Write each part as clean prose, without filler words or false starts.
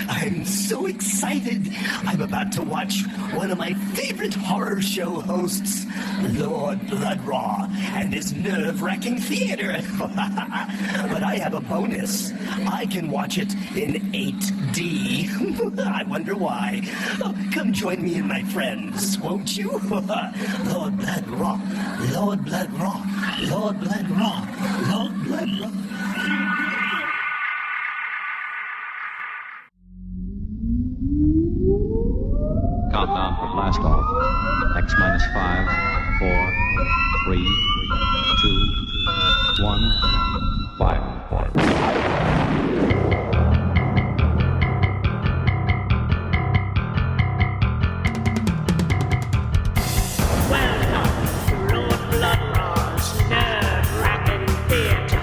I'm so excited. I'm about to watch one of my favorite horror show hosts, Lord Blood-Rah, and his nerve-wracking theater. But I have a bonus. I can watch it in 8D. I wonder why. Oh, come join me and my friends, won't you? Lord Blood-Rah, Lord Blood-Rah, Lord Blood-Rah, Lord Blood-Rah. Countdown for blast off. X minus 5, 4, 3, 2, 1, fire. Welcome to Lord Blood-Rah's nerve-wracking theater.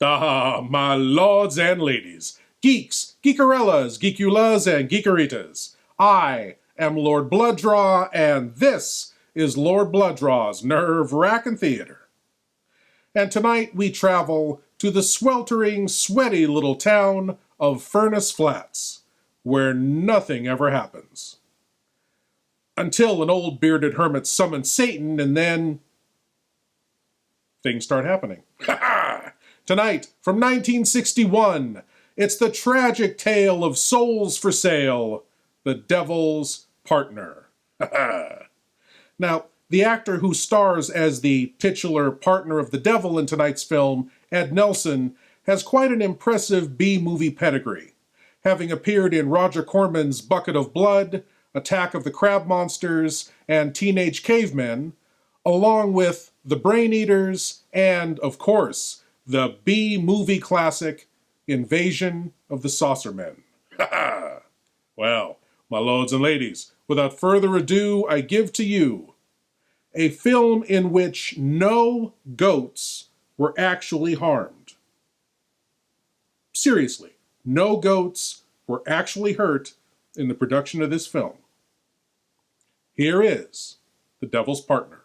Ah, my lords and ladies, geeks, geekarellas, geekulas, and geekeritas. I am Lord Blood-Rah, and this is Lord Blood-Rah's Nerve-Wrackin' Theater. And tonight we travel to the sweltering, sweaty little town of Furnace Flats, where nothing ever happens. Until an old bearded hermit summons Satan, and then things start happening. Tonight, from 1961, it's the tragic tale of Souls for Sale, the Devil's Partner. Now, the actor who stars as the titular partner of the devil in tonight's film, Ed Nelson, has quite an impressive B-movie pedigree, having appeared in Roger Corman's Bucket of Blood, Attack of the Crab Monsters, and Teenage Cavemen, along with The Brain Eaters and, of course, the B-movie classic, Invasion of the Saucermen. Well, my lords and ladies, without further ado, I give to you a film in which no goats were actually harmed. Seriously, no goats were actually hurt in the production of this film. Here is The Devil's Partner.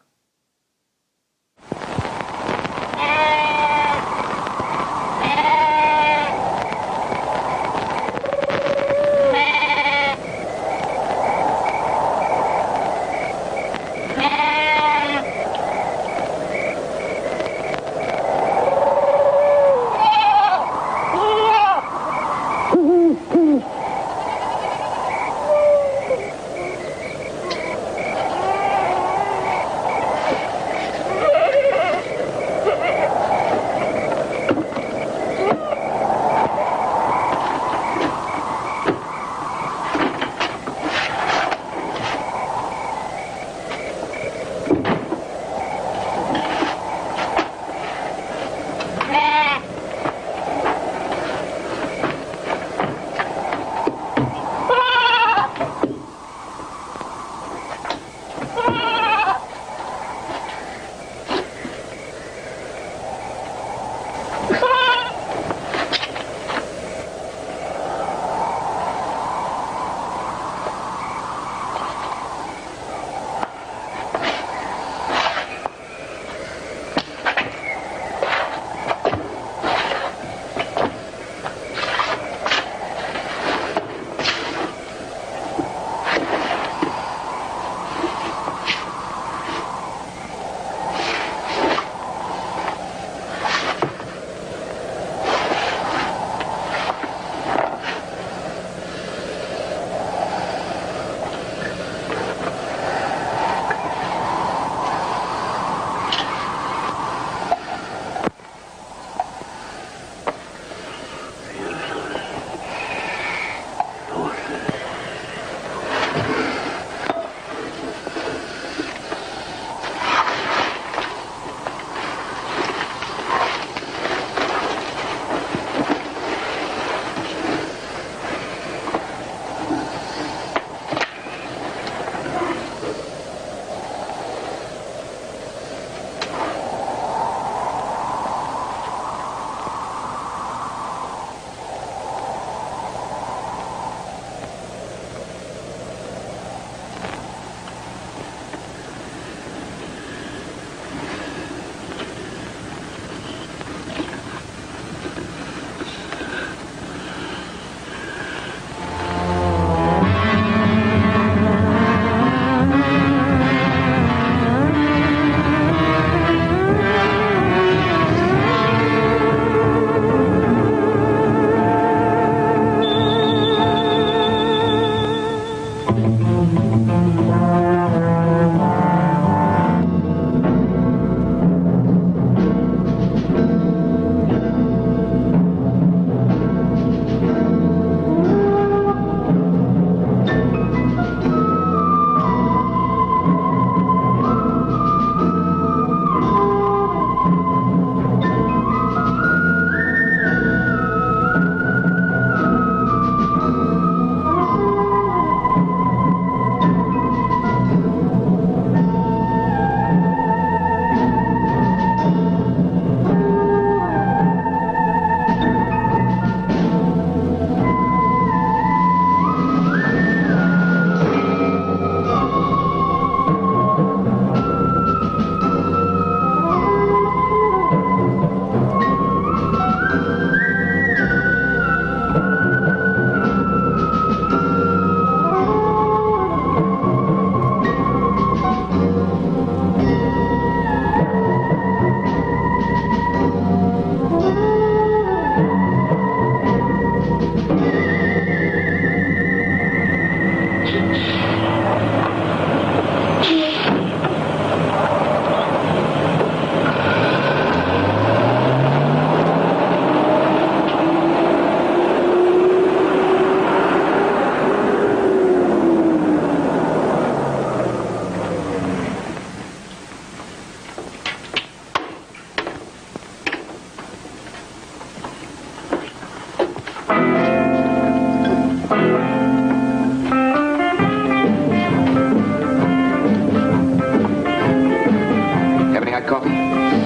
Have any hot coffee?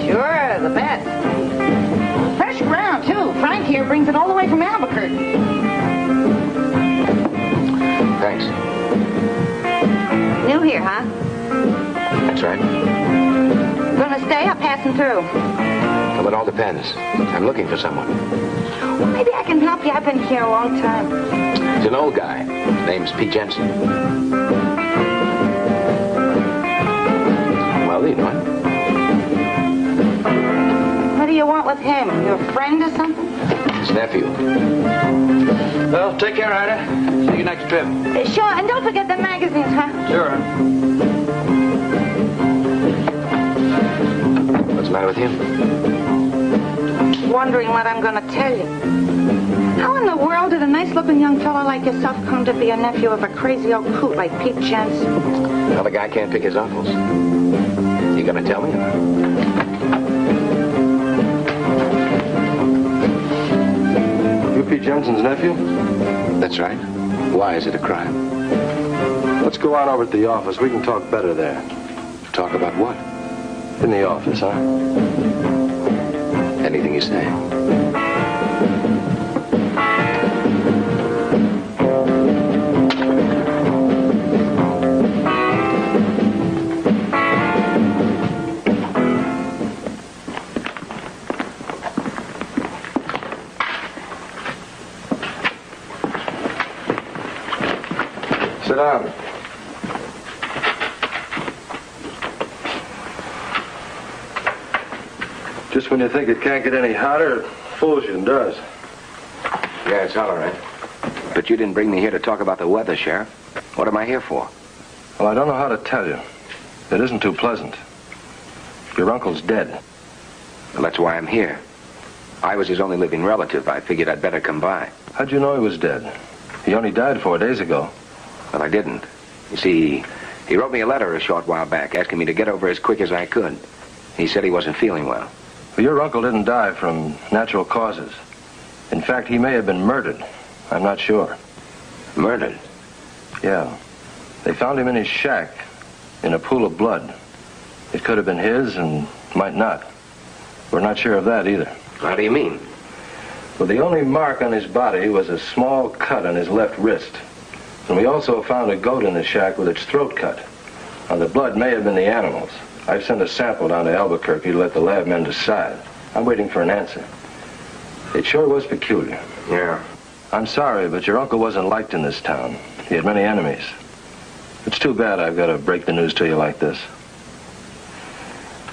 Sure, the best. Fresh ground, too. Frank here brings it all the way from Albuquerque. Thanks. New here, huh? That's right. Gonna stay or passing through? Well, it all depends. I'm looking for someone. Well, maybe I can help you. I've been here a long time. He's an old guy. Name's Pete Jensen. Well, you know him. What do you want with him? Your friend or something? His nephew. Well, take care, Ida. See you next trip. Sure, and don't forget the magazines, huh? Sure. What's the matter with him? Wondering what I'm gonna tell you. How in the world did a nice-looking young fellow like yourself come to be a nephew of a crazy old coot like Pete Jensen? Well, the guy can't pick his uncles. You gonna tell me? You Pete Jensen's nephew? That's right. Why is it a crime? Let's go on over to the office. We can talk better there. Talk about what? In the office, huh? Anything you say. Sit down. Just when you think it can't get any hotter, it fools you and does. Yeah, it's all right. But you didn't bring me here to talk about the weather, Sheriff. What am I here for? Well, I don't know how to tell you. It isn't too pleasant. Your uncle's dead. Well, that's why I'm here. I was his only living relative. I figured I'd better come by. How'd you know he was dead? He only died 4 days ago. Well, I didn't. You see, he wrote me a letter a short while back asking me to get over as quick as I could. He said he wasn't feeling well. Well, your uncle didn't die from natural causes. In fact, he may have been murdered. I'm not sure. Murdered? Yeah. They found him in his shack in a pool of blood. It could have been his and might not. We're not sure of that either. How do you mean? Well, the only mark on his body was a small cut on his left wrist. And we also found a goat in the shack with its throat cut. Now, the blood may have been the animal's. I've sent a sample down to Albuquerque to let the lab men decide. I'm waiting for an answer. It sure was peculiar. Yeah. I'm sorry, but your uncle wasn't liked in this town. He had many enemies. It's too bad I've got to break the news to you like this.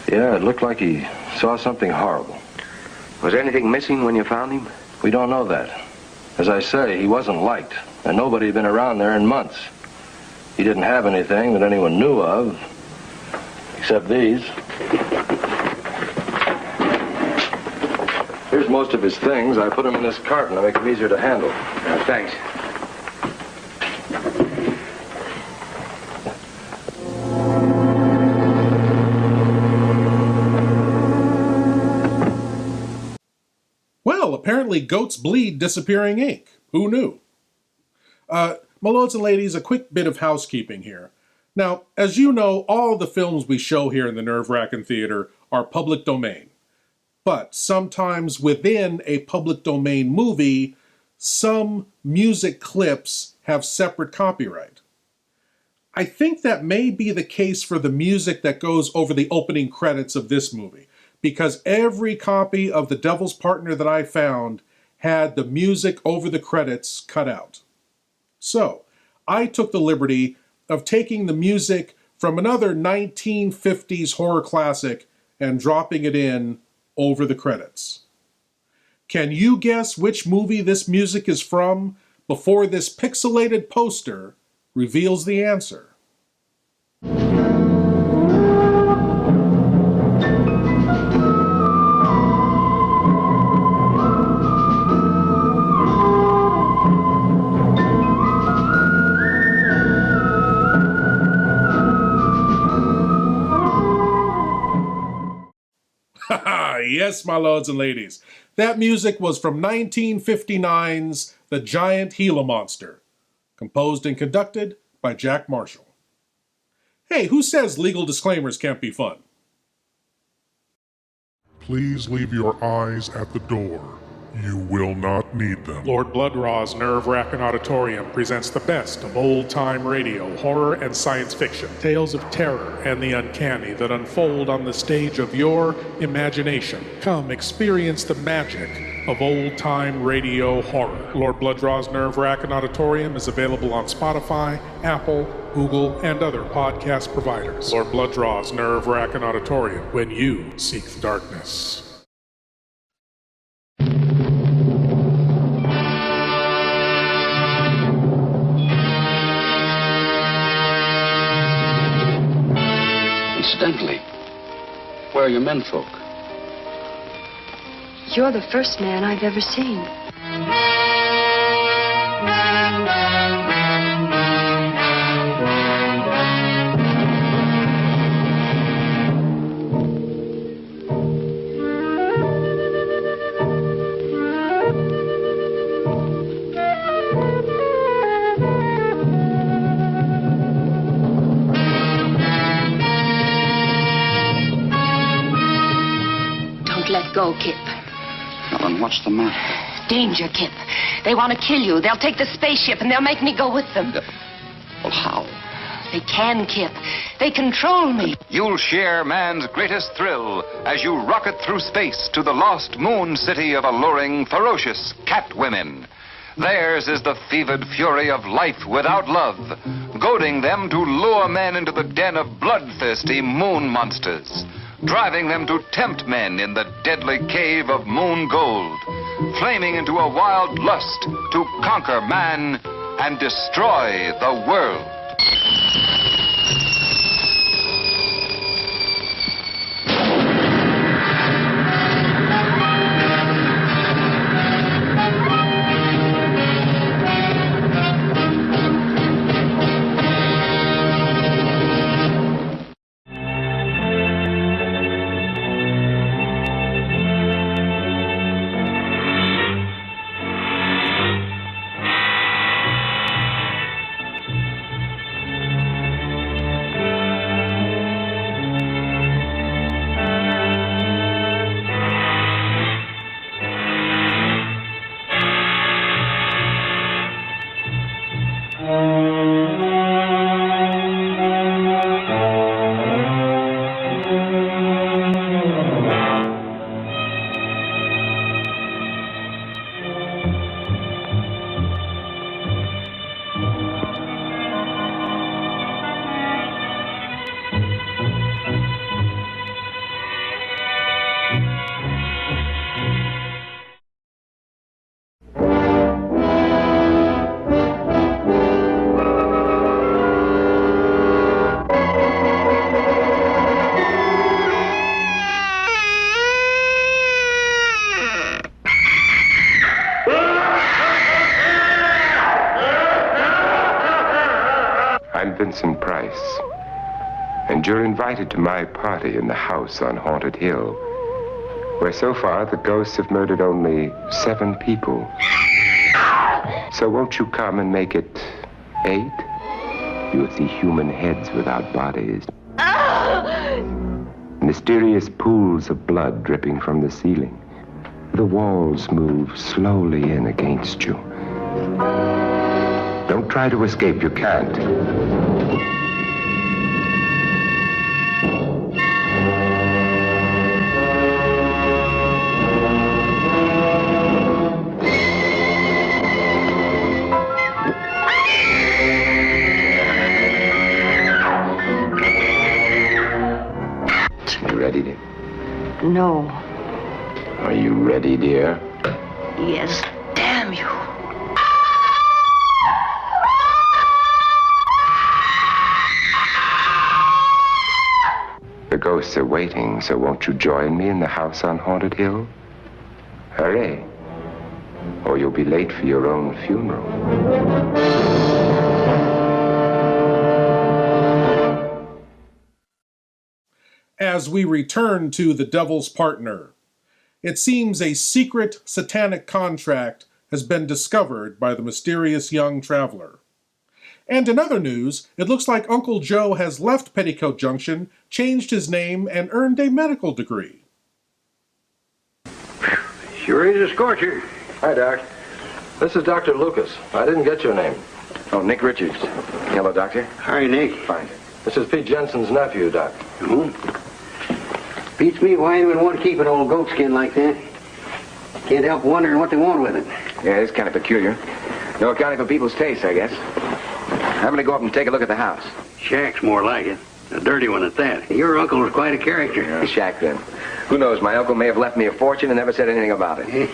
Yeah, it looked like he saw something horrible. Was there anything missing when you found him? We don't know that. As I say, he wasn't liked, and nobody had been around there in months. He didn't have anything that anyone knew of, except these. Here's most of his things. I put them in this carton to make them easier to handle. Thanks. Well, apparently goats bleed disappearing ink. Who knew? My lords and ladies, a quick bit of housekeeping here. Now, as you know, all the films we show here in the Wrackin Theater are public domain. But sometimes within a public domain movie, some music clips have separate copyright. I think that may be the case for the music that goes over the opening credits of this movie, because every copy of The Devil's Partner that I found had the music over the credits cut out. So, I took the liberty of taking the music from another 1950s horror classic and dropping it in over the credits. Can you guess which movie this music is from before this pixelated poster reveals the answer? Yes, my lords and ladies, That music was from 1959's The Giant Gila Monster, composed and conducted by Jack Marshall. Hey, who says legal disclaimers can't be fun? Please leave your eyes at the door. You will not need them. Lord Blood-Rah's Nerve-Wrackin Auditorium presents the best of old-time radio, horror, and science fiction. Tales of terror and the uncanny that unfold on the stage of your imagination. Come experience the magic of old-time radio horror. Lord Blood-Rah's Nerve-Wrackin Auditorium is available on Spotify, Apple, Google, and other podcast providers. Lord Blood-Rah's Nerve-Wrackin Auditorium, when you seek the darkness. Incidentally, where are your menfolk? You're the first man I've ever seen. Let go, Kip. Well, then what's the matter? Danger, Kip. They want to kill you. They'll take the spaceship and they'll make me go with them. Well, how? They can, Kip. They control me. You'll share man's greatest thrill as you rocket through space to the lost moon city of alluring, ferocious cat women. Theirs is the fevered fury of life without love, goading them to lure men into the den of bloodthirsty moon monsters, driving them to tempt men in the deadly cave of moon gold, flaming into a wild lust to conquer man and destroy the world. Vincent Price, and you're invited to my party in the house on Haunted Hill, where so far the ghosts have murdered only 7 people. So won't you come and make it 8? You'll see human heads without bodies. Mysterious pools of blood dripping from the ceiling. The walls move slowly in against you. Don't try to escape, you can't. You ready, dear? No. Are you ready, dear? Yes. Damn you. The ghosts are waiting, so won't you join me in the house on Haunted Hill? Hurry, or you'll be late for your own funeral. As we return to The Devil's Partner, It seems a secret satanic contract has been discovered by the mysterious young traveler. And in other news, it looks like Uncle Joe has left Petticoat Junction, changed his name, and earned a medical degree. Sure is a scorcher. Hi, Doc. This is Dr. Lucas. I didn't get your name. Oh, Nick Richards. Hello, Doctor. Hi, Nick. Fine. This is Pete Jensen's nephew, Doc. Beats me why anyone want to keep an old goat skin like that. Can't help wondering what they want with it. Yeah, it's kind of peculiar. No accounting for people's tastes, I guess. I'm going to go up and take a look at the house. Shack's more like it. A dirty one at that. Your uncle was quite a character. Yeah, Shack, then. Who knows? My uncle may have left me a fortune and never said anything about it.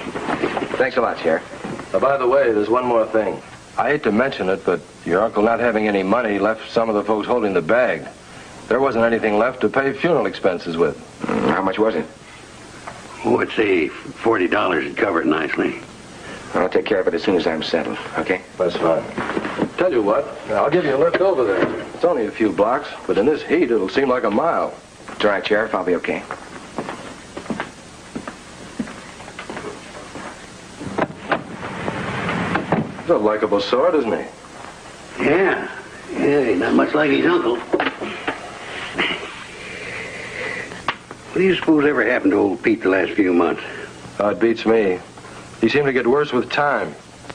Thanks a lot, Sheriff. By the way, there's one more thing. I hate to mention it, but your uncle not having any money left some of the folks holding the bag. There wasn't anything left to pay funeral expenses with. How much was it? Oh, I'd say $40 would cover it nicely. I'll take care of it as soon as I'm settled, okay? That's fine. Tell you what, I'll give you a lift over there. It's only a few blocks, but in this heat, it'll seem like a mile. It's all right, Sheriff. I'll be okay. He's a likable sort, isn't he? Yeah. Yeah, he's not much like his uncle. What do you suppose ever happened to old Pete the last few months? Oh, it beats me. He seemed to get worse with time.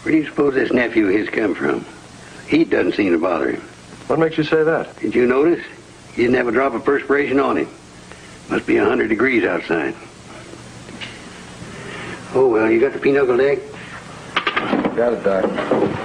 Where do you suppose this nephew of his come from? Heat doesn't seem to bother him. What makes you say that? Did you notice? He didn't have a drop of perspiration on him. Must be 100 degrees outside. Oh, well, you got the pinochle egg? Got it, Doc.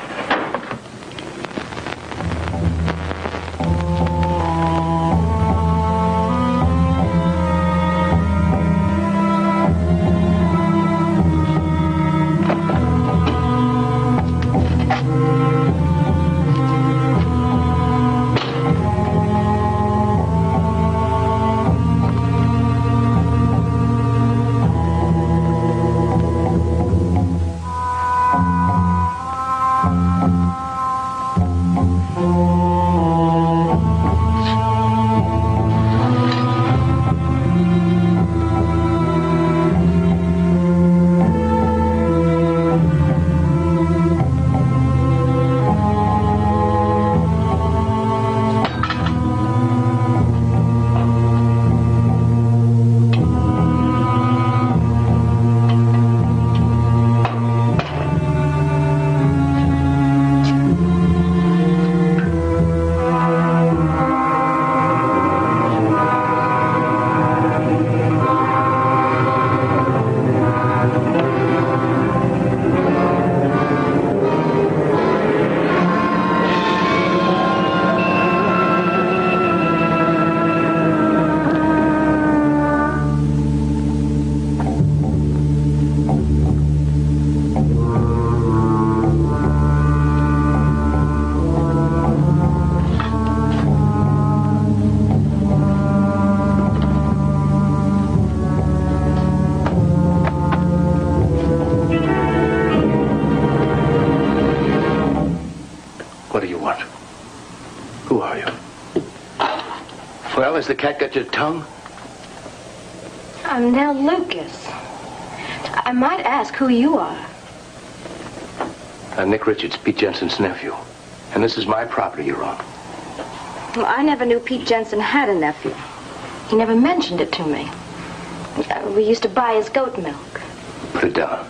Well, has the cat got your tongue? I'm Nell Lucas. I might ask who you are. I'm Nick Richards, Pete Jensen's nephew. And this is my property you're on. Well, I never knew Pete Jensen had a nephew. He never mentioned it to me. We used to buy his goat milk. Put it down.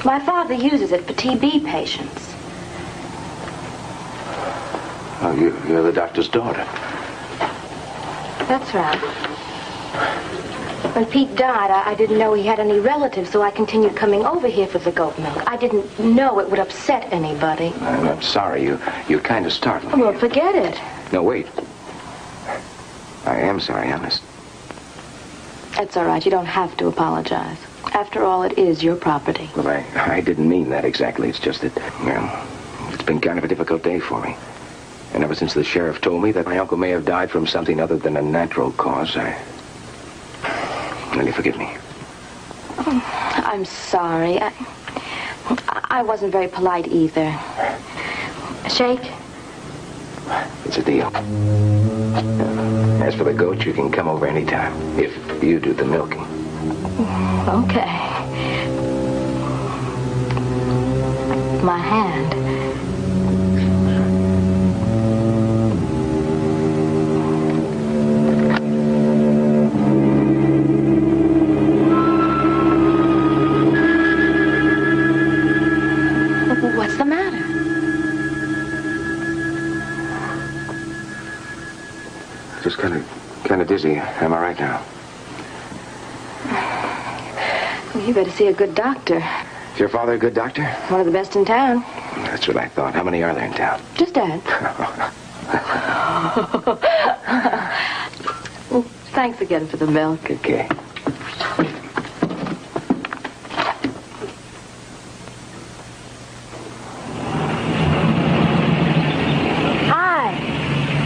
My father uses it for TB patients. Oh, you're the doctor's daughter. That's right. When Pete died, I didn't know he had any relatives, so I continued coming over here for the goat milk. I didn't know it would upset anybody. I'm sorry. You're kind of startled. Well, forget it. No, wait. I am sorry, honest. It's all right. You don't have to apologize. After all, it is your property. Well, I didn't mean that exactly. It's just that, well, it's been kind of a difficult day for me. And ever since the sheriff told me that my uncle may have died from something other than a natural cause, Will you forgive me? Oh, I'm sorry. I wasn't very polite either. Shake? It's a deal. As for the goat, you can come over anytime, if you do the milking. Okay. My hand. What's the matter? Just kind of dizzy. Am I right now? Well, you better see a good doctor. Is your father a good doctor? One of the best in town. That's what I thought. How many are there in town? Just Dad. Well, thanks again for the milk. Okay.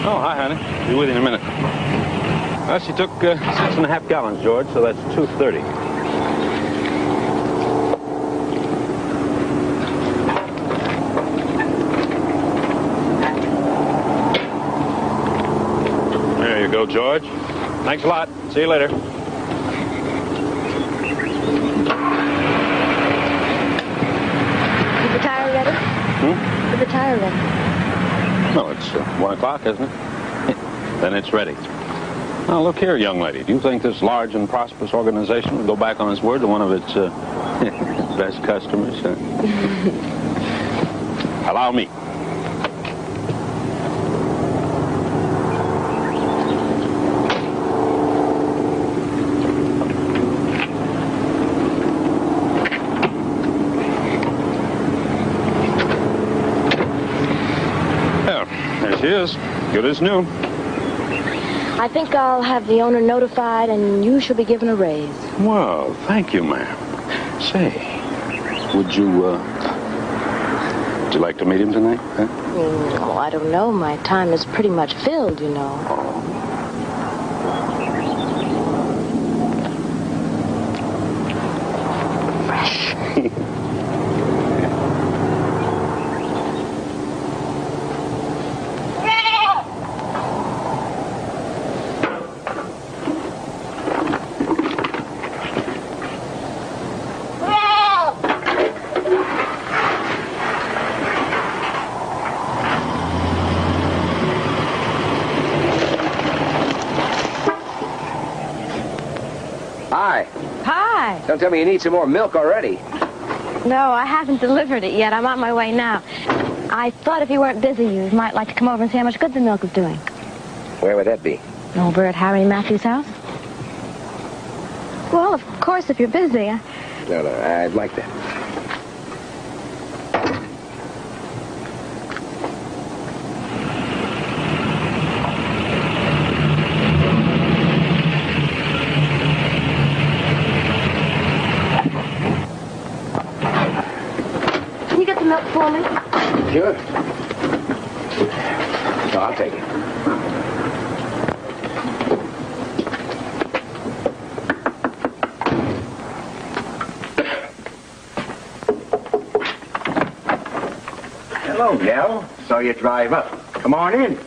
Oh, hi, honey. Be with you in a minute. Well, she took 6.5 gallons, George, so that's 230. There you go, George. Thanks a lot. See you later. Is the tire ready? Is the tire ready? No, it's 1 o'clock, isn't it? Then it's ready. Now, look here, young lady. Do you think this large and prosperous organization would go back on its word to one of its best customers? Allow me. There she is. Good as new. I think I'll have the owner notified and you shall be given a raise. Well, thank you, ma'am. Say, would you like to meet him tonight? Huh? Oh, I don't know. My time is pretty much filled, you know. Fresh. Hi. Hi. Don't tell me you need some more milk already. No, I haven't delivered it yet. I'm on my way now. I thought if you weren't busy, you might like to come over and see how much good the milk is doing. Where would that be? Over at Harry Matthews' house? Well, of course, if you're busy. No, I'd like that. Can you get the milk for me? Sure. No, I'll take it. Hello, Nell. Saw you drive up. Come on in.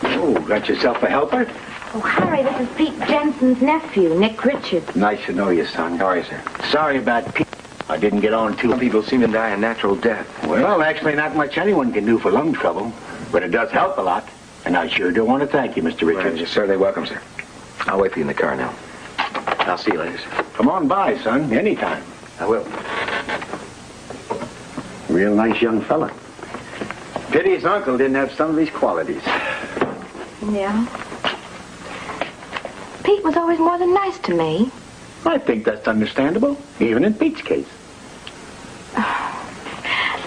Oh, got yourself a helper? Oh, Harry, this is Pete Jensen's nephew, Nick Richards. Nice to know you, son. Sorry, sir. Sorry about Pete. I didn't get on too. Some people seem to die a natural death. Well, actually, not much anyone can do for lung trouble, but it does help a lot. And I sure do want to thank you, Mr. Richards. Well, you're certainly welcome, sir. I'll wait for you in the car now. I'll see you later, sir. Come on by, son. Anytime. I will. Real nice young fella. Pity his uncle didn't have some of these qualities. Yeah. Pete was always more than nice to me. I think that's understandable, even in Pete's case.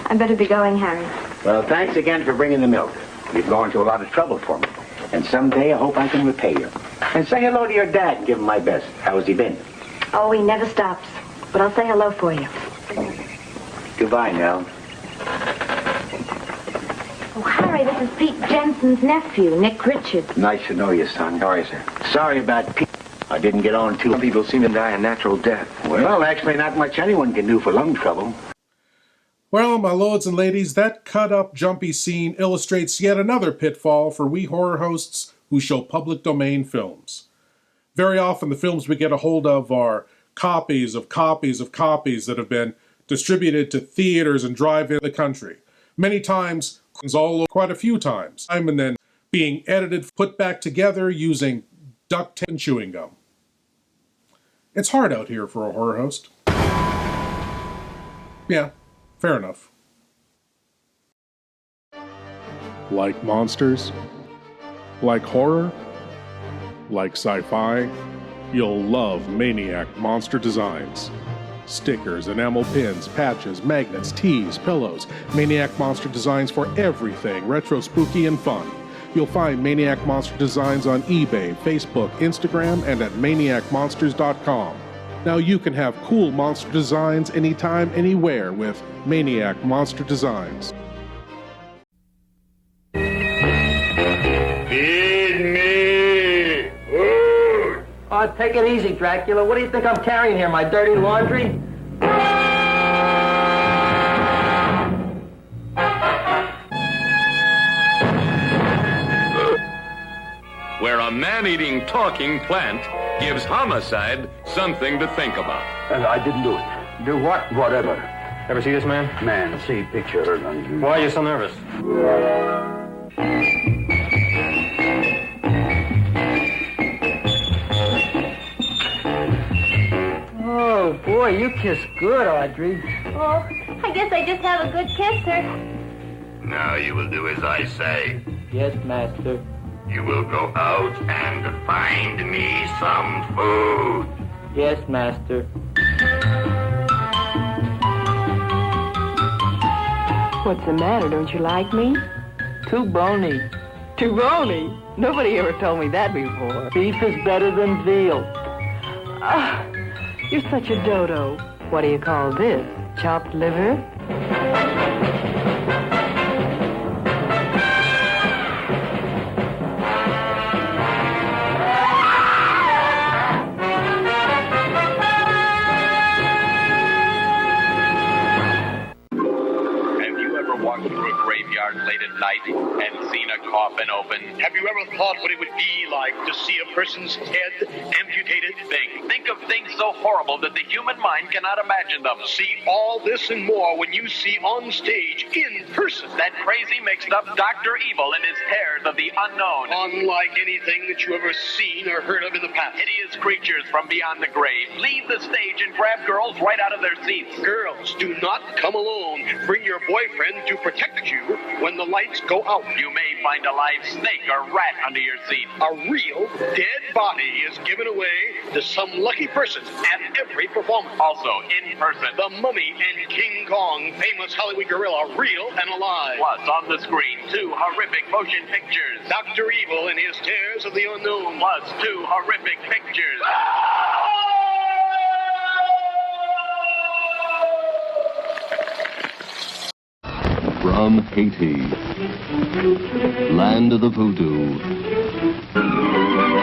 I better be going, Harry. Well, thanks again for bringing the milk. You've gone to a lot of trouble for me. And someday I hope I can repay you. And say hello to your dad and give him my best. How has he been? Oh, he never stops. But I'll say hello for you. Goodbye, Nell. Oh, Harry, this is Pete Jensen's nephew, Nick Richards. Nice to know you, son. Sorry, sir. Sorry about Pete. I didn't get on too. Some people seem to die a natural death. Well, actually, not much anyone can do for lung trouble. Well, my lords and ladies, that cut-up, jumpy scene illustrates yet another pitfall for we horror hosts who show public domain films. Very often the films we get a hold of are copies of copies of copies that have been distributed to theaters and drive-in the country. Many times, quite a few times, and then being edited, put back together using duct tape and chewing gum. It's hard out here for a horror host. Yeah, fair enough. Like monsters? Like horror? Like sci-fi? You'll love Maniac Monster Designs. Stickers, enamel pins, patches, magnets, tees, pillows. Maniac Monster Designs for everything retro, spooky, and fun. You'll find Maniac Monster Designs on eBay, Facebook, Instagram, and at maniacmonsters.com. Now you can have cool monster designs anytime, anywhere with Maniac Monster Designs. Feed me! Food! Oh, take it easy, Dracula. What do you think I'm carrying here, my dirty laundry? Where a man-eating, talking plant gives homicide something to think about. And I didn't do it. Do what? Whatever. Ever see this man? Man, see picture. Why are you so nervous? Oh, boy, you kiss good, Audrey. Oh, I guess I just have a good kisser. Now you will do as I say. Yes, master. You will go out and find me some food. Yes, master. What's the matter? Don't you like me? Too bony. Too bony? Nobody ever told me that before. Beef is better than veal. Ah, you're such a dodo. What do you call this? Chopped liver? Late at night and seen a coffin open. Have you ever thought what it would be like to see a person's head amputated? Think of things so horrible that the human mind cannot imagine them. See all this and more when you see on stage, in person, that crazy mixed up Dr. Evil and his terrors of the unknown. Unlike anything that you ever seen or heard of in the past. Hideous creatures from beyond the grave. Leave the stage and grab girls right out of their seats. Girls, do not come alone. Bring your boyfriend to protect you when the lights go out. You may find a live snake or rat under your seat. A real dead body is given away to some lucky person at every performance. Also, in person. The Mummy and King Kong, famous Hollywood gorilla, real and alive. Plus, on the screen, 2 horrific motion pictures. Dr. Evil and his terrors of the unknown. Plus, 2 horrific pictures. From Haiti, land of the voodoo,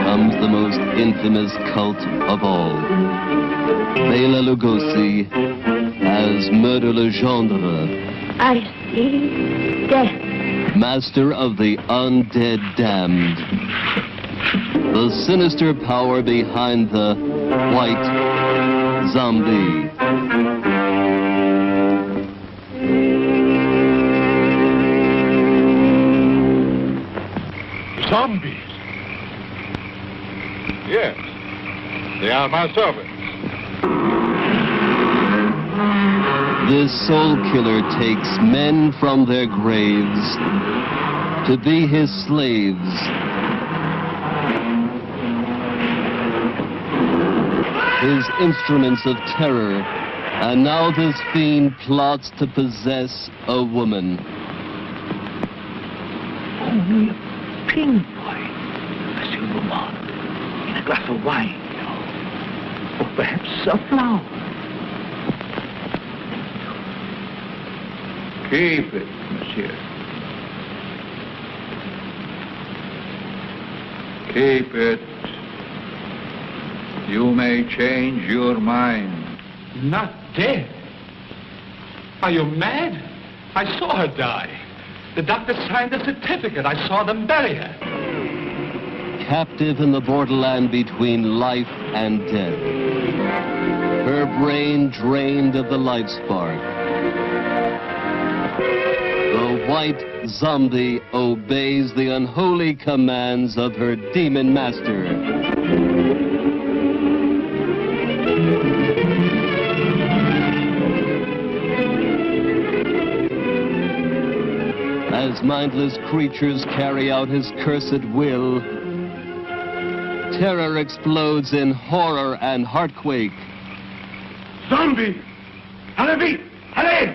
comes the most infamous cult of all. Bela Lugosi as Murder Legendre. I see death. Master of the undead damned. The sinister power behind the white zombie. Zombies? Yes. They are my servants. This soul killer takes men from their graves to be his slaves. His instruments of terror, and now this fiend plots to possess a woman. Only a pinpoint, a silver one, in a glass of wine, or perhaps a flower. Keep it, monsieur. Keep it. You may change your mind. Not dead. Are you mad? I saw her die. The doctor signed the certificate. I saw them bury her. Captive in the borderland between life and death. Her brain drained of the life spark. The white zombie obeys the unholy commands of her demon master. As mindless creatures carry out his cursed will, terror explodes in horror and heartquake. Zombie! Allez, allez!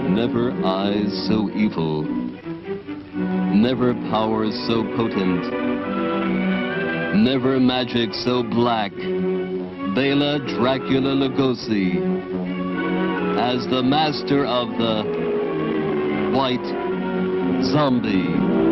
Never eyes so evil, never powers so potent, never magic so black. Bela Dracula Lugosi, as the master of the White Zombie.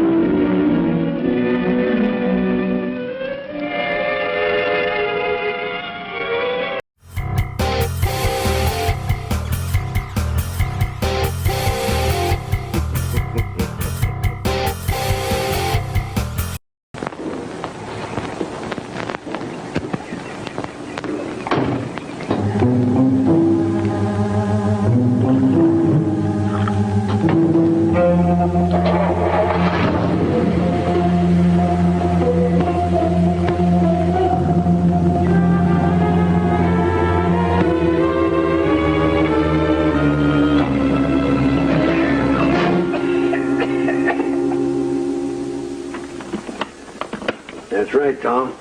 That's right, Tom.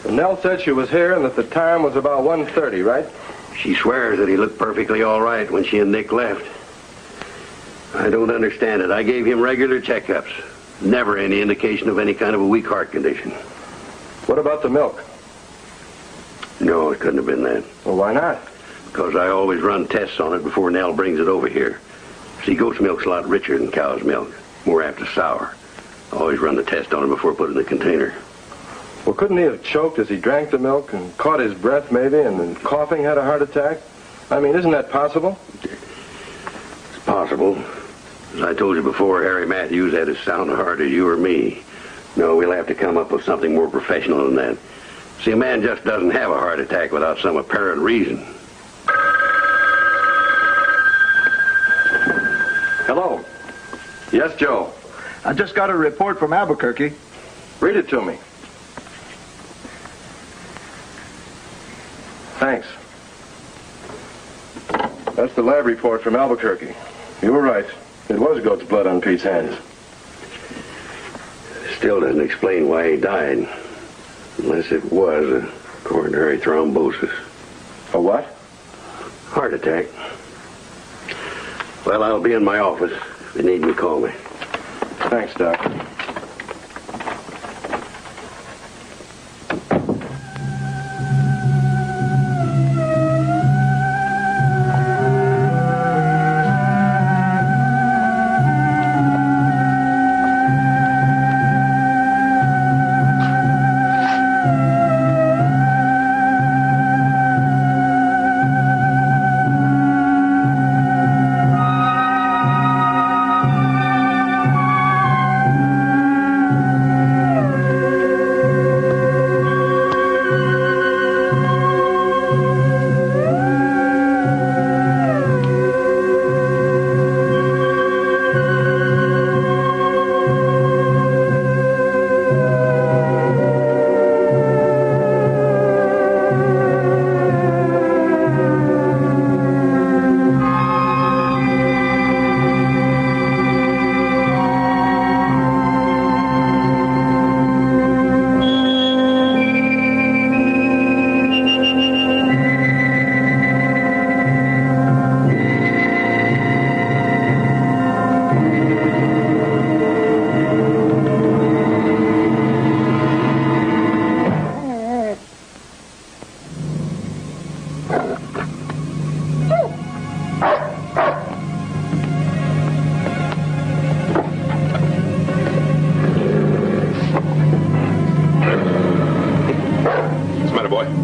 Nell said she was here and that the time was about 1:30, right? She swears that he looked perfectly all right when she and Nick left. I don't understand it. I gave him regular checkups. Never any indication of any kind of a weak heart condition. What about the milk? No, it couldn't have been that. Well, why not? Because I always run tests on it before Nell brings it over here. See, goat's milk's a lot richer than cow's milk. More apt to sour. I always run the test on it before putting it in the container. Well, couldn't he have choked as he drank the milk and caught his breath maybe and then coughing had a heart attack? I mean, isn't that possible? It's possible. As I told you before, Harry Matthews had as sound a heart as you or me. No, we'll have to come up with something more professional than that. See, a man just doesn't have a heart attack without some apparent reason. Hello. Yes, Joe. I just got a report from Albuquerque. Read it to me. Thanks. That's the lab report from Albuquerque. You were right. It was goat's blood on Pete's hands. Still doesn't explain why he died. Unless it was a coronary thrombosis. A what? Heart attack. Well, I'll be in my office. If you need me, call me. Thanks, Doc.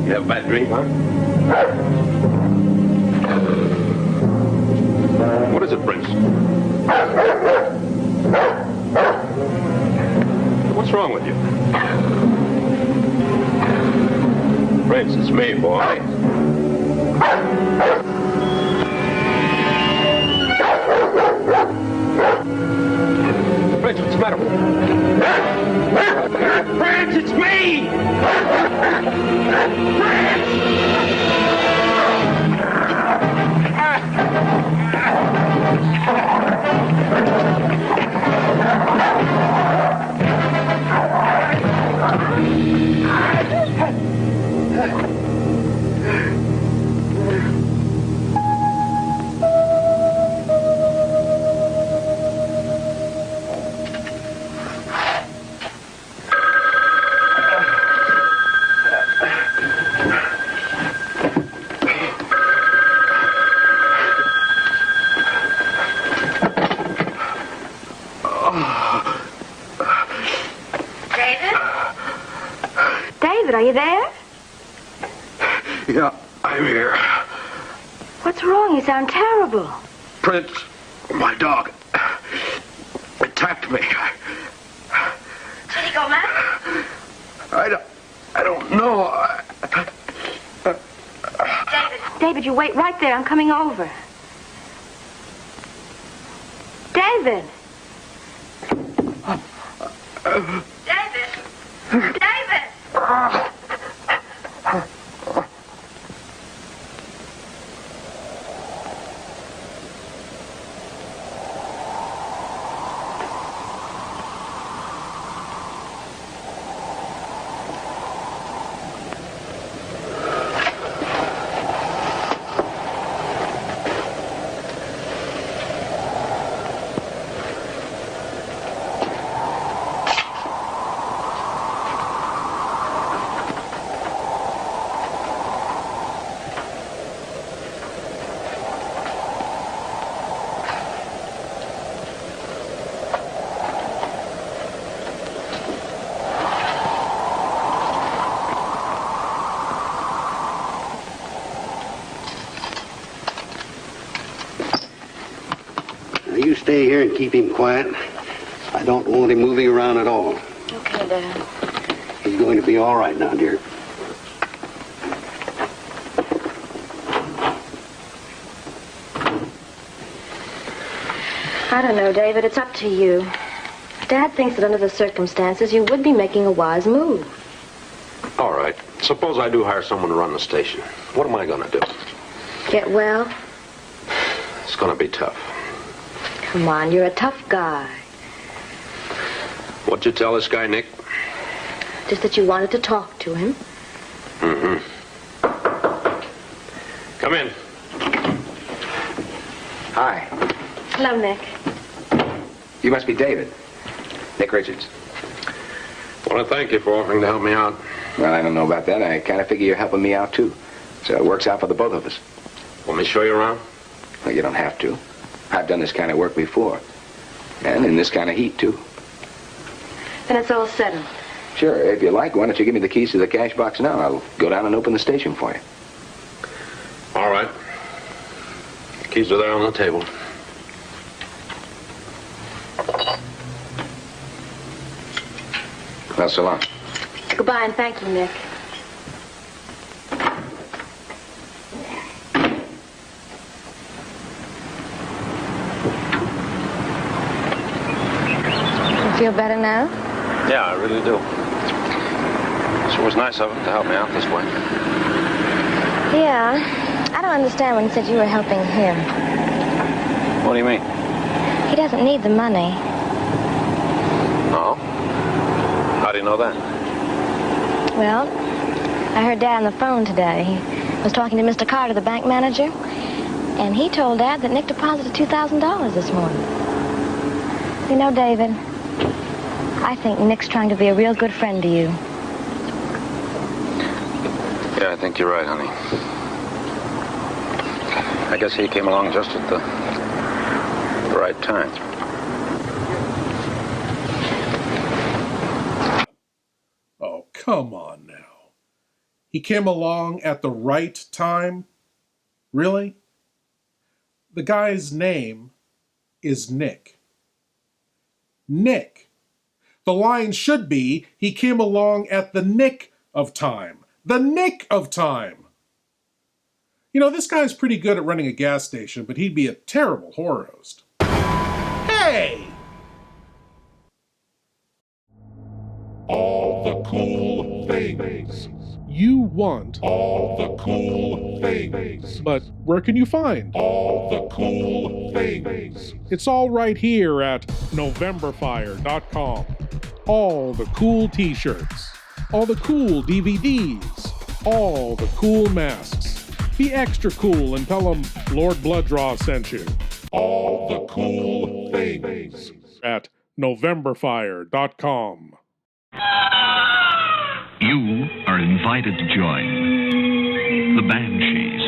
You have a bad dream, huh? What's wrong with you? Prince, it's me, boy. Prince, what's the matter with you? Prince, it's me! David, are you there? Yeah, I'm here. What's wrong? You sound terrible. Prince, my dog, attacked me. Did he go mad? I don't know. David, you wait right there. I'm coming over. David! David! David! You stay here and keep him quiet. I don't want him moving around at all. Okay, Dad. He's going to be all right now, dear. I don't know, David. It's up to you. Dad thinks that under the circumstances, you would be making a wise move. All right. Suppose I do hire someone to run the station. What am I going to do? Get well? It's going to be tough. Come on, you're a tough guy. What'd you tell this guy, Nick? Just that you wanted to talk to him. Mm-hmm. Come in. Hi. Hello, Nick. You must be David. Nick Richards. I want to thank you for offering to help me out. Well, I don't know about that. I kind of figure you're helping me out, too. So it works out for the both of us. Want me to show you around? Well, you don't have to. I've done this kind of work before. And in this kind of heat, too. Then it's all settled. Sure. If you like, why don't you give me the keys to the cash box now? I'll go down and open the station for you. All right. Keys are there on the table. Well, so long. Goodbye and thank you, Nick. You feel better now? Yeah, I really do. It was nice of him to help me out this way. Yeah. I don't understand when you said you were helping him. What do you mean? He doesn't need the money. No? How do you know that? Well, I heard Dad on the phone today. He was talking to Mr. Carter, the bank manager, and he told Dad that Nick deposited $2,000 this morning. You know, David, I think Nick's trying to be a real good friend to you. Yeah, I think you're right, honey. I guess he came along just at the right time. Oh, come on now. He came along at the right time? Really? The guy's name is Nick. Nick. The line should be, he came along at the nick of time. The nick of time! You know, this guy's pretty good at running a gas station, but he'd be a terrible horror host. Hey! All the cool things. You want all the cool things. But where can you find all the cool things? It's all right here at Novemberfire.com. All the cool t-shirts, all the cool DVDs, all the cool masks. Be extra cool and tell them Lord Blood-Rah sent you. All the cool things. At Novemberfire.com. You are invited to join the Banshees,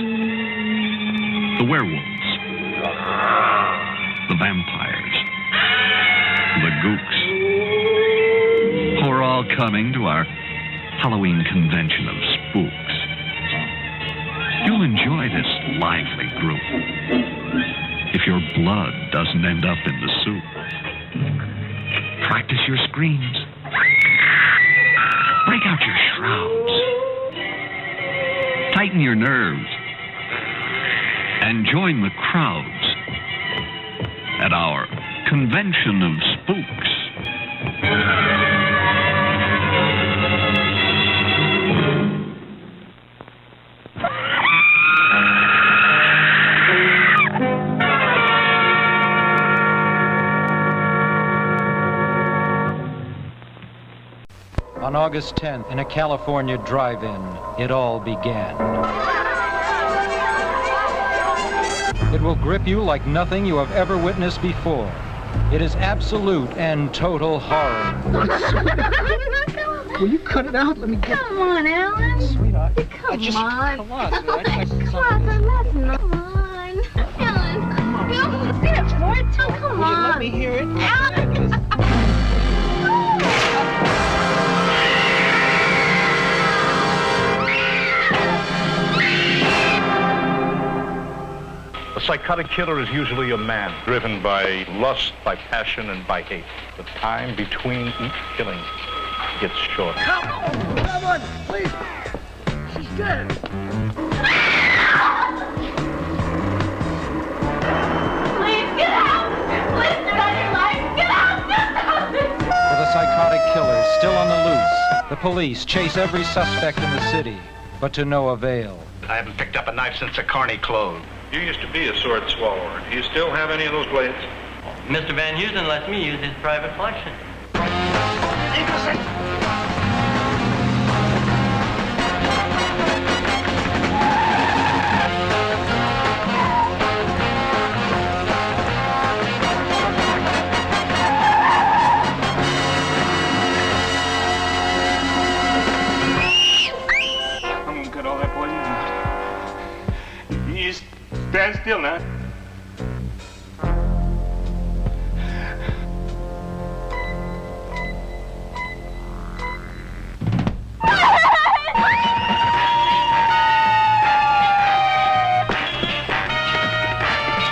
the werewolves, the vampires, the gooks, who are all coming to our Halloween convention of spooks. You'll enjoy this lively group if your blood doesn't end up in the soup. Practice your screams. Break out your shrouds. Tighten your nerves. And join the crowds at our convention of spooks. On August 10th, in a California drive-in, it all began. It will grip you like nothing you have ever witnessed before. It is absolute and total horror. Will you cut it out? Let me get... Come on, Alan. Sweetheart. Come on. Come on, sweetheart. Come on. Alan. Come on. You sit up for it, too. Come Will on. you let me hear it? Alan. A psychotic killer is usually a man, driven by lust, by passion, and by hate. The time between each killing gets short. Come on, please. She's dead. Please get out. Please get out of your life. Get out. With a psychotic killer still on the loose, the police chase every suspect in the city, but to no avail. I haven't picked up a knife since the Carney closed. You used to be a sword swallower. Do you still have any of those blades? Mr. Van Heusen lets me use his private collection. I'm gonna cut all that poison out. You stand still now.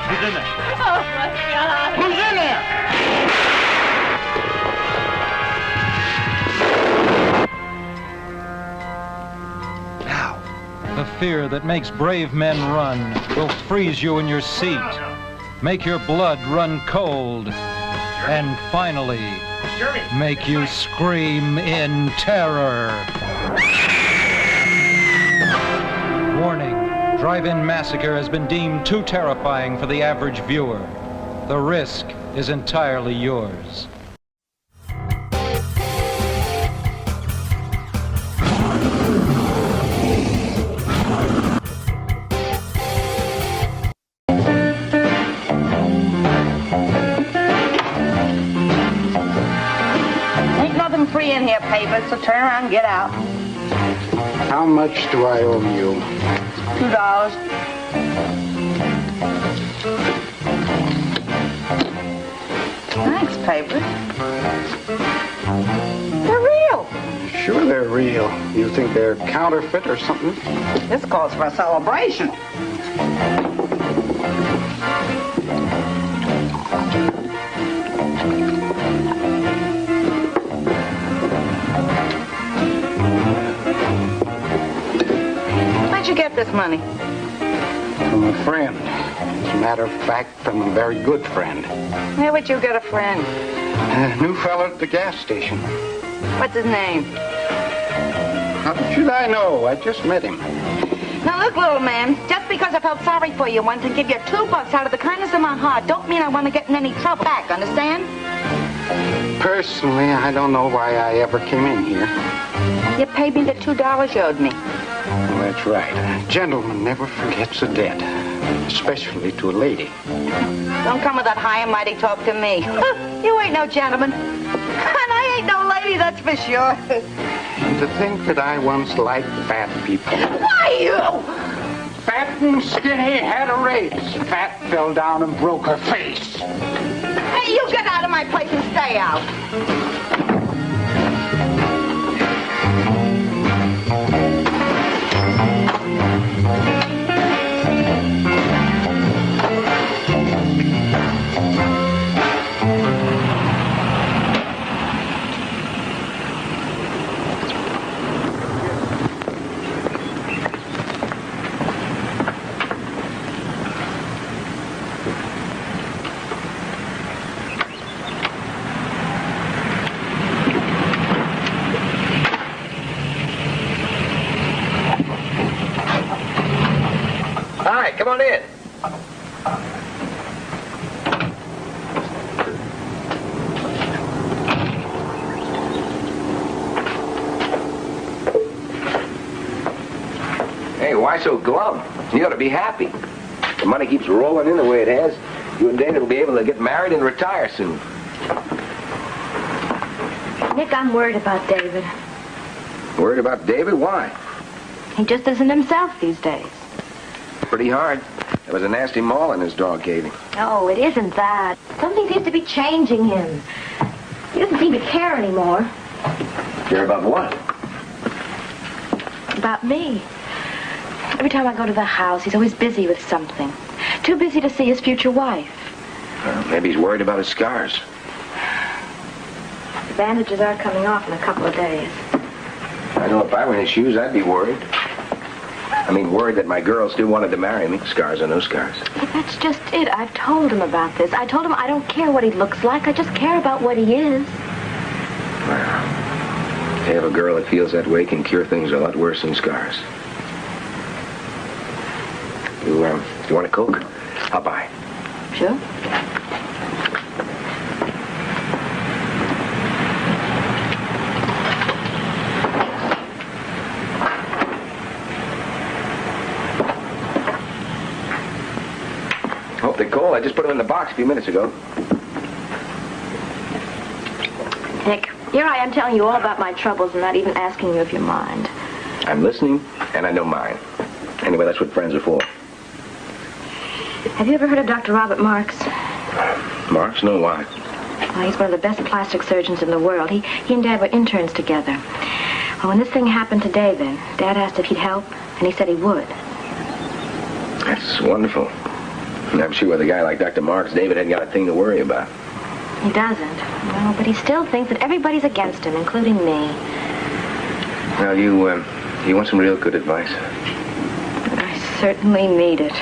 Who's in there? Oh, my God. Who's in there? The fear that makes brave men run will freeze you in your seat, make your blood run cold, and finally make you scream in terror. Warning, drive-in massacre has been deemed too terrifying for the average viewer. The risk is entirely yours. Ain't nothing free in here, papers, so turn around and get out. How much do I owe you? $2. Thanks, papers. They're real. Sure they're real. You think they're counterfeit or something? This calls for a celebration. this money? From a friend. As a matter of fact, from a very good friend. Where would you get a friend? A new fella at the gas station. What's his name? How should I know? I just met him. Now look, little man, just because I felt sorry for you once and give you $2 out of the kindness of my heart, don't mean I want to get in any trouble back, understand? Personally, I don't know why I ever came in here. You paid me the $2 you owed me. Well, that's right. A gentleman never forgets a debt, especially to a lady. Don't come with that high and mighty talk to me. You ain't no gentleman. And I ain't no lady, that's for sure. And to think that I once liked fat people. Why, you? Fat and skinny had a race. Fat fell down and broke her face. Hey, you get out of my place and stay out. Hi, come on in. Hey, why so glum? You ought to be happy. The money keeps rolling in the way it has. You and David will be able to get married and retire soon. Nick, I'm worried about David. Worried about David? Why? He just isn't himself these days. Pretty hard. There was a nasty maul his dog gave him. No, it isn't that. Something seems to be changing him. He doesn't seem to care anymore. Care about what? About me. Every time I go to the house, he's always busy with something. Too busy to see his future wife. Maybe he's worried about his scars. The bandages are coming off in a couple of days. I know if I were in his shoes, I'd be worried. I mean, worried that my girl still wanted to marry me. Scars or no scars. But that's just it. I've told him about this. I told him I don't care what he looks like. I just care about what he is. Well, to have a girl that feels that way can cure things a lot worse than scars. You want a Coke? I'll buy. Sure. Hope they're cold. I just put them in the box a few minutes ago. Nick, here I am telling you all about my troubles and not even asking you if you mind. I'm listening, and I know mine. Anyway, that's what friends are for. Have you ever heard of Dr. Robert Marks? Marks? No, why? Well, he's one of the best plastic surgeons in the world. He and Dad were interns together. Well, when this thing happened to David, Dad asked if he'd help, and he said he would. That's wonderful. And I'm sure with a guy like Dr. Marks, David hadn't got a thing to worry about. He doesn't. Well, but he still thinks that everybody's against him, including me. Well, you want some real good advice? I certainly need it.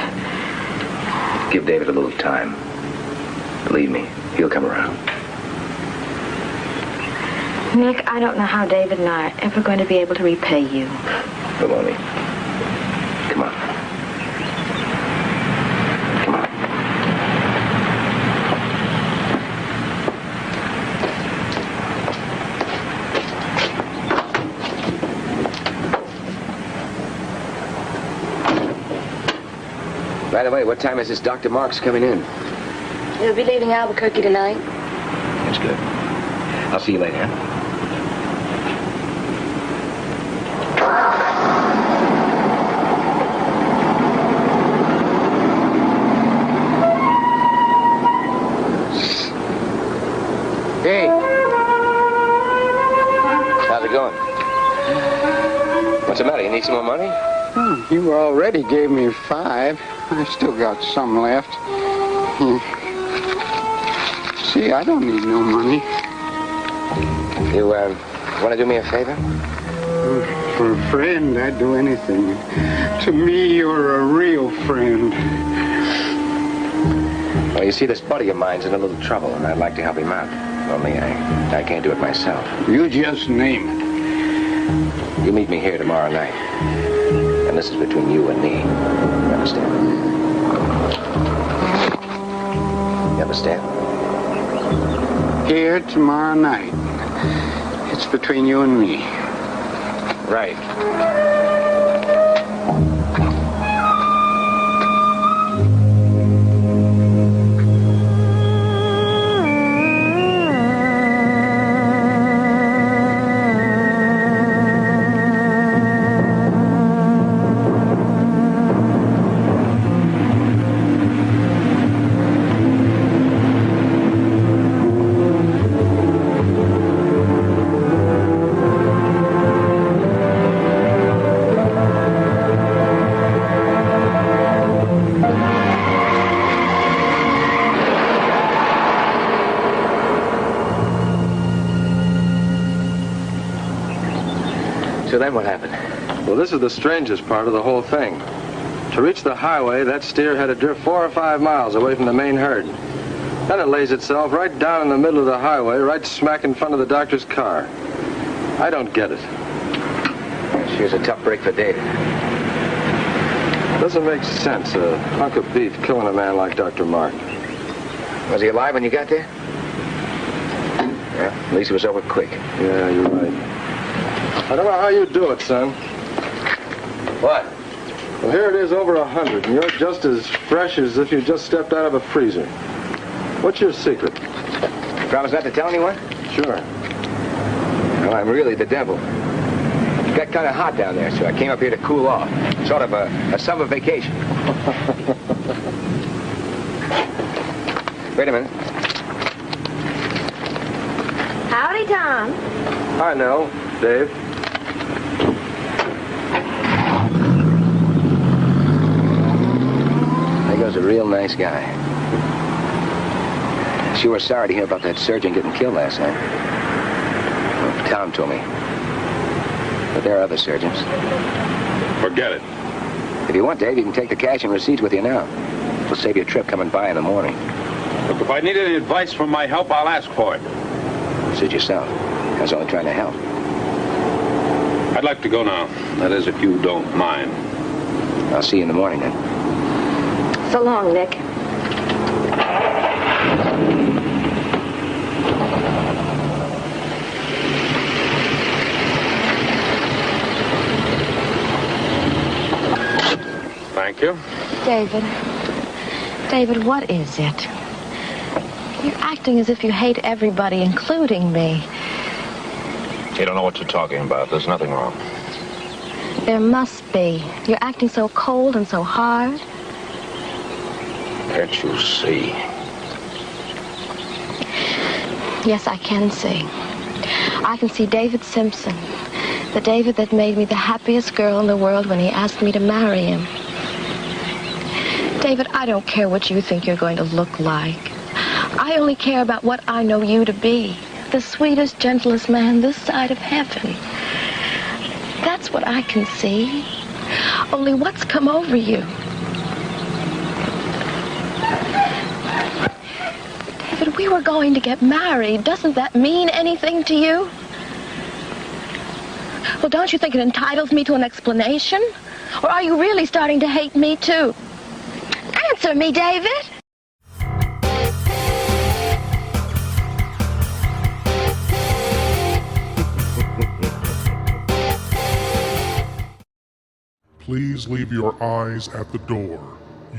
Give David a little time. Believe me, he'll come around. Nick, I don't know how David and I are ever going to be able to repay you. Baloney. Come on. Come on. By the way, what time is this Dr. Marks coming in? He'll be leaving Albuquerque tonight. That's good. I'll see you later, huh? Hey. How's it going? What's the matter? You need some more money? You already gave me 5. I still got some left. See, I don't need no money. You, want to do me a favor? For a friend, I'd do anything. To me, you're a real friend. Well, you see, this buddy of mine's in a little trouble, and I'd like to help him out. Only I can't do it myself. You just name it. You meet me here tomorrow night. And this is between you and me. You understand? You understand? Here tomorrow night. It's between you and me. Right. So then what happened? Well, this is the strangest part of the whole thing. To reach the highway, that steer had to drift 4 or 5 miles away from the main herd. Then it lays itself right down in the middle of the highway, right smack in front of the doctor's car. I don't get it. Here's a tough break for David. Doesn't make sense, a hunk of beef killing a man like Dr. Mark. Was he alive when you got there? Yeah, at least it was over quick. Yeah, you're right. I don't know how you do it, son. What? Well, here it is over 100, and you're just as fresh as if you just stepped out of a freezer. What's your secret? Promise not to tell anyone? Sure. Well, I'm really the devil. It got kind of hot down there, so I came up here to cool off. Sort of a summer vacation. Wait a minute. Howdy, Tom. Hi, Nell. Dave. There goes a real nice guy. Sure sorry to hear about that surgeon getting killed last night. Well, Tom told me. But there are other surgeons. Forget it. If you want, Dave, you can take the cash and receipts with you now. It'll save you a trip coming by in the morning. Look, if I need any advice from my help, I'll ask for it. Suit yourself. I was only trying to help. I'd like to go now. That is, if you don't mind. I'll see you in the morning, then. So long, Nick. Thank you. David, what is it? You're acting as if you hate everybody, including me. You don't know what you're talking about. There's nothing wrong. There must be. You're acting so cold and so hard. Can't you see? Yes, I can see. I can see David Simpson, the David that made me the happiest girl in the world when he asked me to marry him. David, I don't care what you think you're going to look like. I only care about what I know you to be. The sweetest, gentlest man this side of heaven. That's what I can see. Only what's come over you? David, we were going to get married. Doesn't that mean anything to you? Well, don't you think it entitles me to an explanation? Or are you really starting to hate me, too? Answer me, David. Please leave your eyes at the door.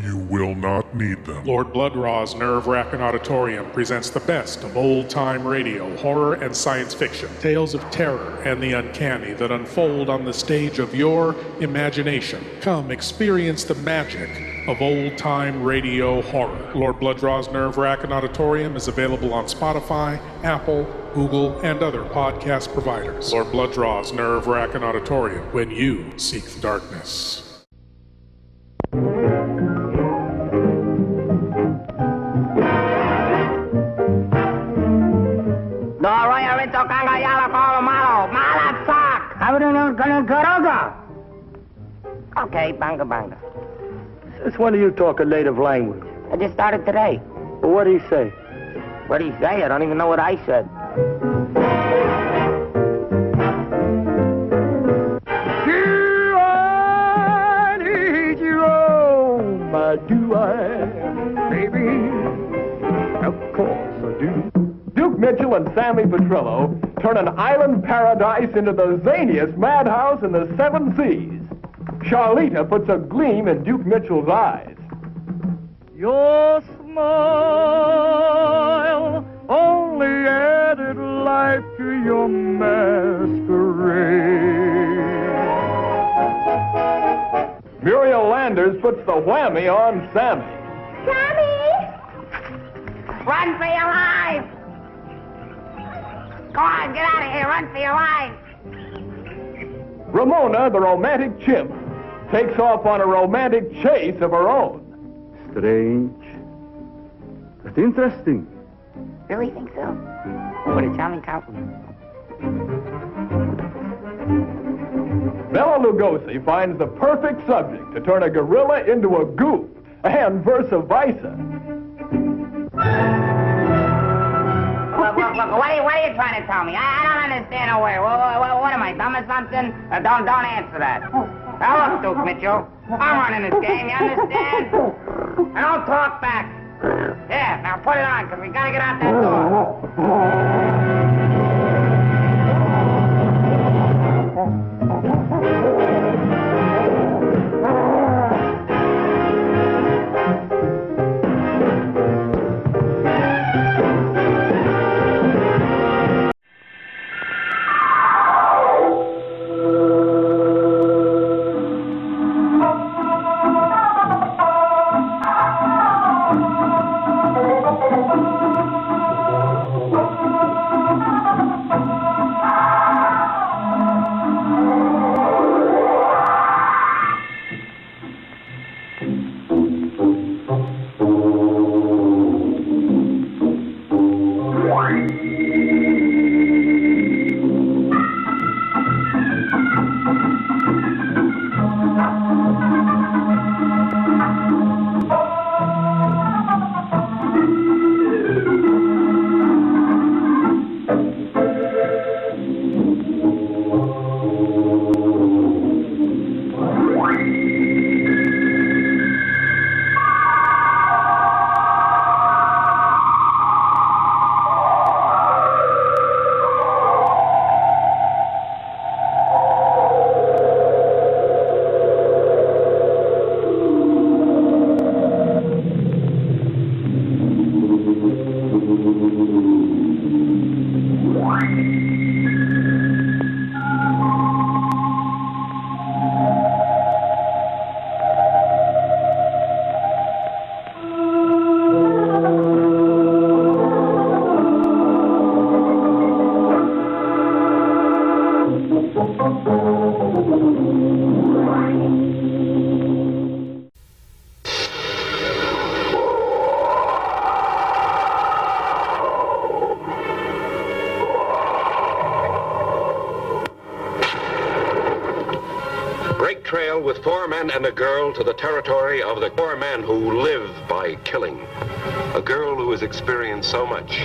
You will not need them. Lord Blood-Rah's Nerve-Wrackin Auditorium presents the best of old-time radio, horror, and science fiction. Tales of terror and the uncanny that unfold on the stage of your imagination. Come experience the magic of old-time radio horror. Lord Blood-Rah's Nerve-Wrackin Auditorium is available on Spotify, Apple, Google, and other podcast providers. Lord Blood-Rah's Nerve-Wrackin Auditorium, when you seek the darkness. No rayo rito kanga yalo kolo malo, malapsak. Okay, banga banga. Since when do you talk a native language? I just started today. Well, what do you say? What do you say? I don't even know what I said. I need you, oh, my do I, baby? Of course I do. Duke Mitchell and Sammy Petrillo turn an island paradise into the zaniest madhouse in the 7 seas. Charlita puts a gleam in Duke Mitchell's eyes. Your smile only added life to your masquerade. Muriel Landers puts the whammy on Sammy. Sammy! Run for your life! Go on, get out of here. Run for your life. Ramona, the romantic chimp, takes off on a romantic chase of her own. Strange. But interesting. Really think so? What a charming compliment. Bela Lugosi finds the perfect subject to turn a gorilla into a goof, and versa versa. Look, what are you trying to tell me? I don't understand a word. What am I, dumb or something? Don't answer that. Now look, Duke Mitchell, I'm running this game, you understand? And don't talk back. Yeah, now put it on, because we got to get out that door. Trail with 4 men and a girl to the territory of the 4 men who live by killing. A girl who has experienced so much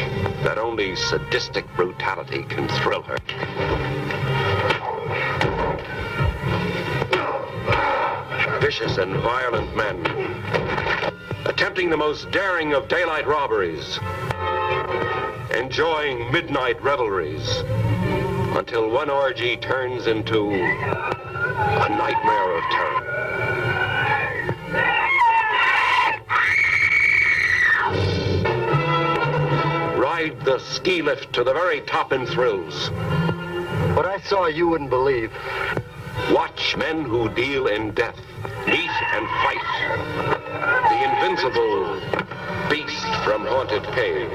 that only sadistic brutality can thrill her. Vicious and violent men, attempting the most daring of daylight robberies, enjoying midnight revelries, until one orgy turns into a nightmare of terror. Ride the ski lift to the very top in thrills. What I saw you wouldn't believe. Watch men who deal in death, meet and fight. The invincible beast from Haunted Cave.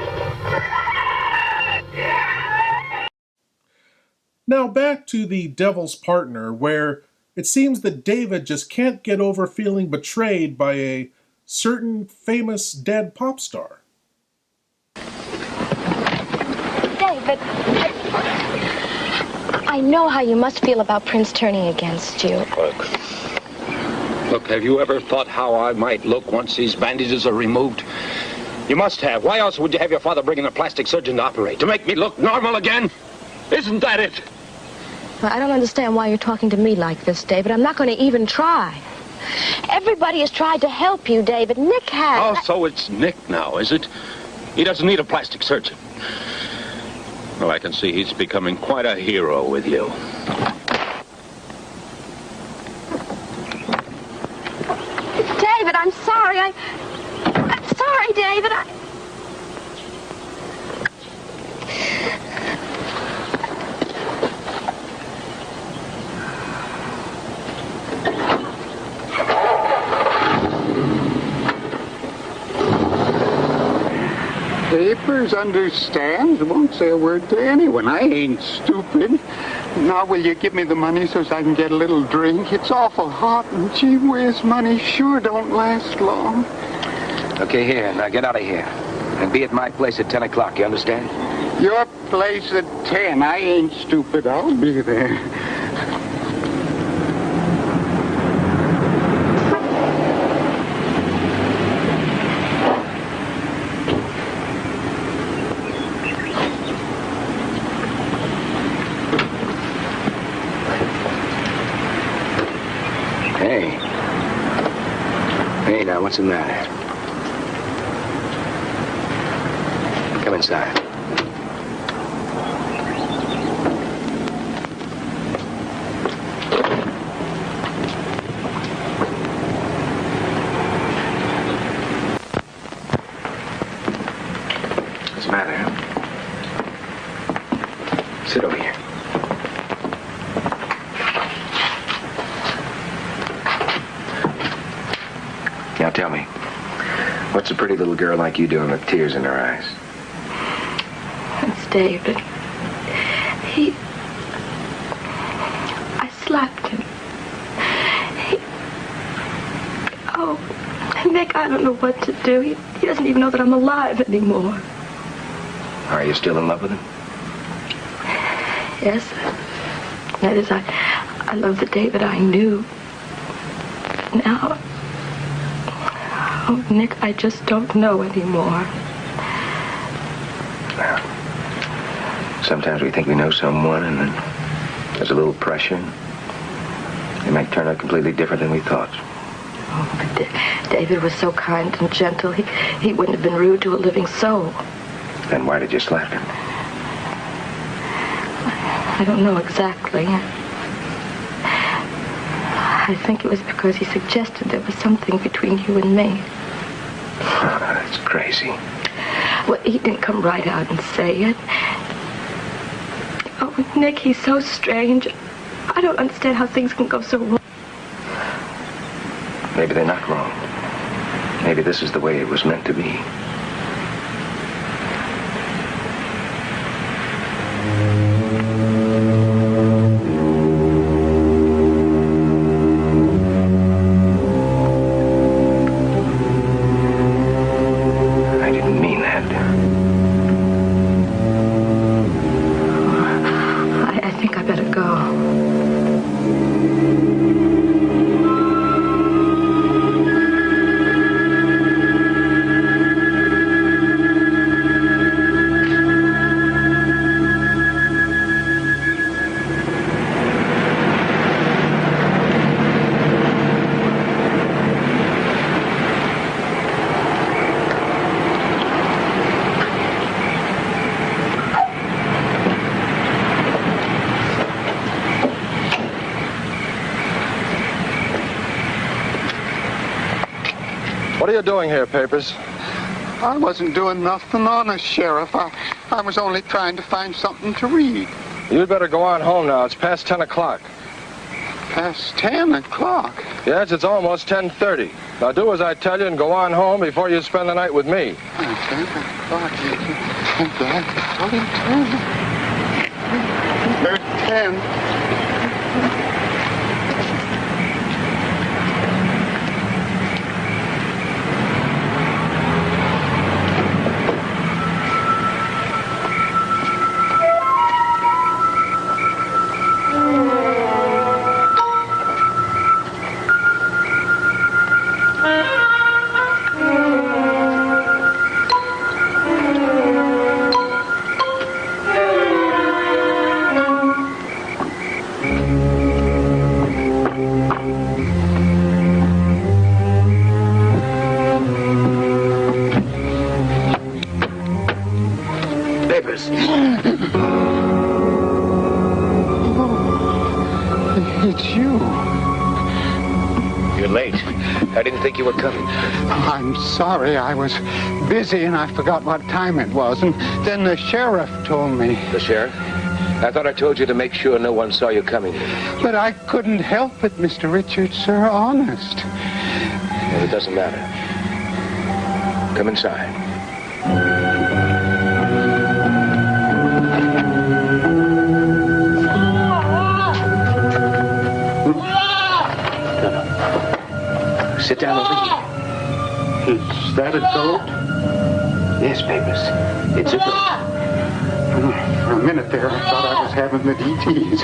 Now back to The Devil's Partner, where it seems that David just can't get over feeling betrayed by a certain famous dead pop star. David, I I know how you must feel about Prince turning against you. Look, have you ever thought how I might look once these bandages are removed? You must have. Why else would you have your father bring in a plastic surgeon to operate? To make me look normal again? Isn't that it? Well, I don't understand why you're talking to me like this, David. I'm not going to even try. Everybody has tried to help you, David. Nick has. Oh, so it's Nick now, is it? He doesn't need a plastic surgeon. Well, I can see he's becoming quite a hero with you. David, I'm sorry. I'm sorry, David. Papers, understands, won't say a word to anyone. I ain't stupid. Now, will you give me the money so I can get a little drink? It's awful hot, and gee whiz, money sure don't last long. Okay, here. Now get out of here. And be at my place at 10 o'clock, you understand? Your place at 10. I ain't stupid. I'll be there. Hey, now, what's the matter? Come inside. What's the matter? Sit over here. Now tell me, what's a pretty little girl like you doing with tears in her eyes? It's David. I slapped him. Oh, Nick, I don't know what to do. He doesn't even know that I'm alive anymore. Are you still in love with him? Yes. That is, I love the David I knew. Now, oh, Nick, I just don't know anymore. Well, sometimes we think we know someone, and then there's a little pressure. It might turn out completely different than we thought. Oh, but David was so kind and gentle. He wouldn't have been rude to a living soul. Then why did you slap him? I don't know exactly. I think it was because he suggested there was something between you and me. That's crazy. Well, he didn't come right out and say it. Oh, Nick, he's so strange. I don't understand how things can go so wrong. Maybe they're not wrong. Maybe this is the way it was meant to be. What are you doing here, Papers? I wasn't doing nothing honest, Sheriff. I was only trying to find something to read. You'd better go on home now. It's past 10 o'clock. Past 10 o'clock? Yes, it's almost 10:30. Now do as I tell you and go on home before you spend the night with me. 10 o'clock. 10. I didn't think you were coming. I'm sorry. I was busy and I forgot what time it was. And then the sheriff told me. The sheriff? I thought I told you to make sure no one saw you coming. But I couldn't help it, Mr. Richards, sir. Honest. Well, it doesn't matter. Come inside. Sit down over here. Is that a goat? Yes, Papers. It's a goat. For a minute there, I thought I was having the DTs.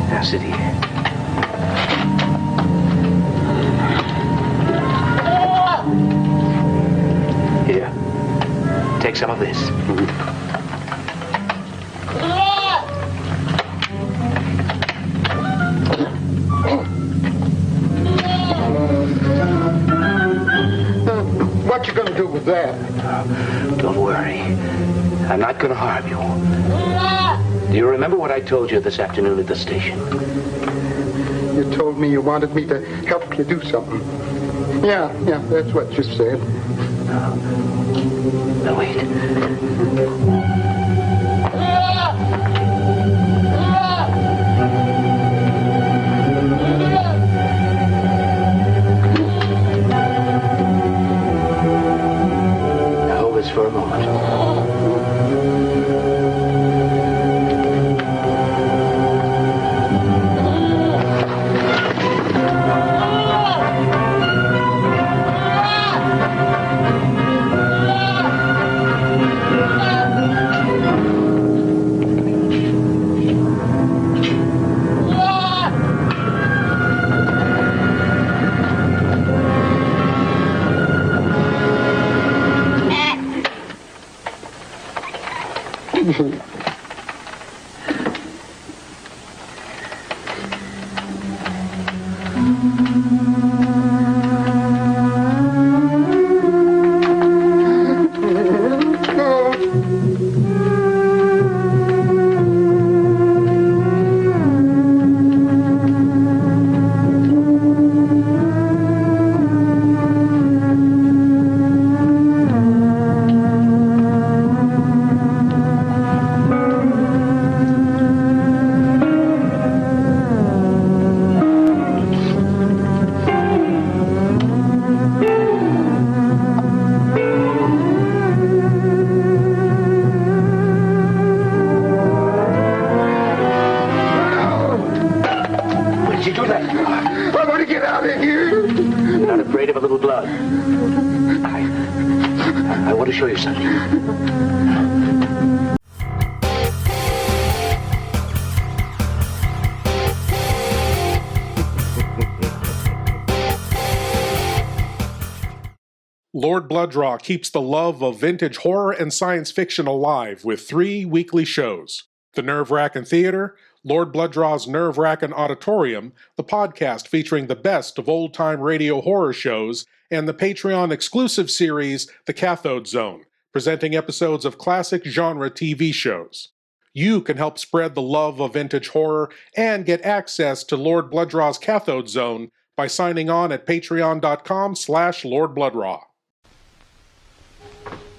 Now sit here. Here. Take some of this. What you gonna do with that? Don't worry. I'm not gonna harm you. Do you remember what I told you this afternoon at the station? You told me you wanted me to help you do something. Yeah, that's what you said. Now wait. For a moment. I want to show you something. Lord Blood-Rah keeps the love of vintage horror and science fiction alive with 3 weekly shows. The Nerve-Wrackin Theater, Lord Blood-Rah's Nerve-Wrackin Auditorium, the podcast featuring the best of old-time radio horror shows, and the Patreon-exclusive series, The Cathode Zone, presenting episodes of classic genre TV shows. You can help spread the love of vintage horror and get access to Lord Blood-Rah's Cathode Zone by signing on at patreon.com/Lord Blood-Rah.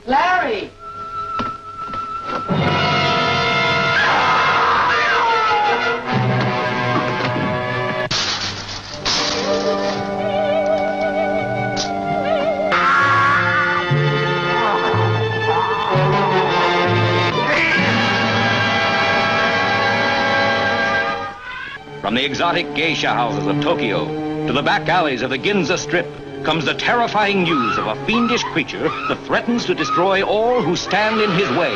Larry! From the exotic geisha houses of Tokyo to the back alleys of the Ginza Strip comes the terrifying news of a fiendish creature that threatens to destroy all who stand in his way.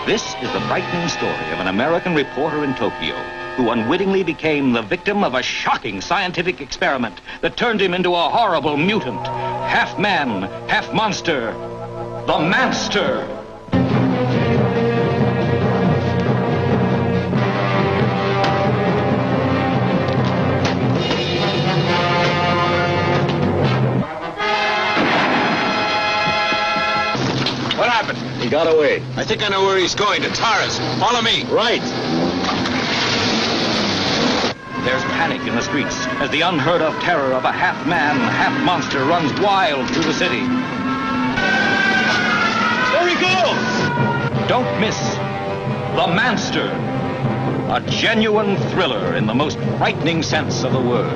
This is the frightening story of an American reporter in Tokyo who unwittingly became the victim of a shocking scientific experiment that turned him into a horrible mutant, half man, half monster, the Manster. What happened? He got away. I think I know where he's going, to Taras. Follow me. Right. There's panic in the streets as the unheard of terror of a half-man, half-monster runs wild through the city. There he goes! Don't miss The Manster, a genuine thriller in the most frightening sense of the word.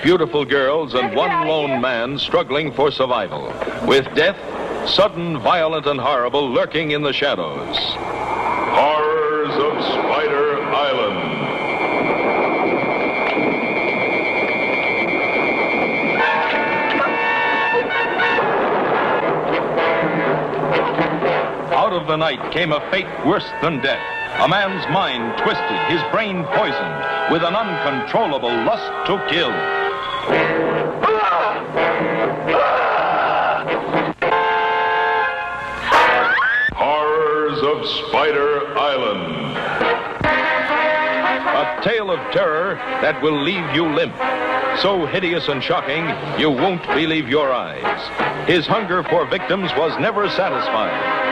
Beautiful girls and one lone man struggling for survival, with death, sudden, violent, and horrible, lurking in the shadows. Horrors of Spider Island. Out of the night came a fate worse than death. A man's mind twisted, his brain poisoned, with an uncontrollable lust to kill. Horrors of Spider Island. A tale of terror that will leave you limp. So hideous and shocking, you won't believe your eyes. His hunger for victims was never satisfied.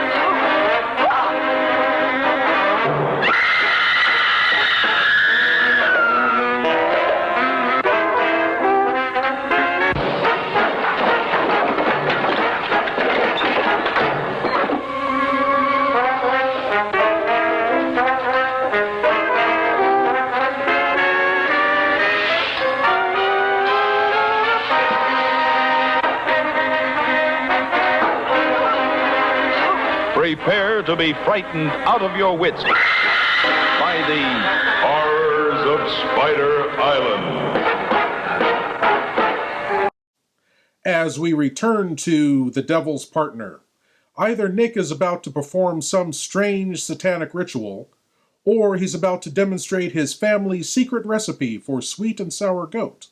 Prepare to be frightened out of your wits by the Horrors of Spider Island. As we return to The Devil's Partner, either Nick is about to perform some strange satanic ritual, or he's about to demonstrate his family's secret recipe for sweet and sour goat.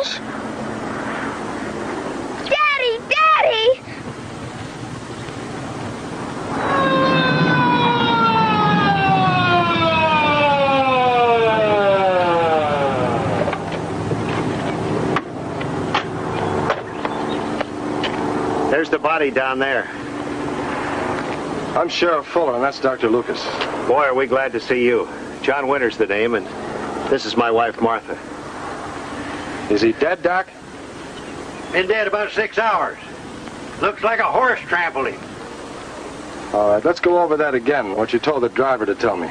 else. Daddy! Daddy! There's the body down there. I'm Sheriff Fuller, and that's Dr. Lucas. Boy, are we glad to see you. John Winter's the name, and this is my wife, Martha. Is he dead, Doc? Been dead about 6 hours. Looks like a horse trampled him. All right, let's go over that again, what you told the driver to tell me.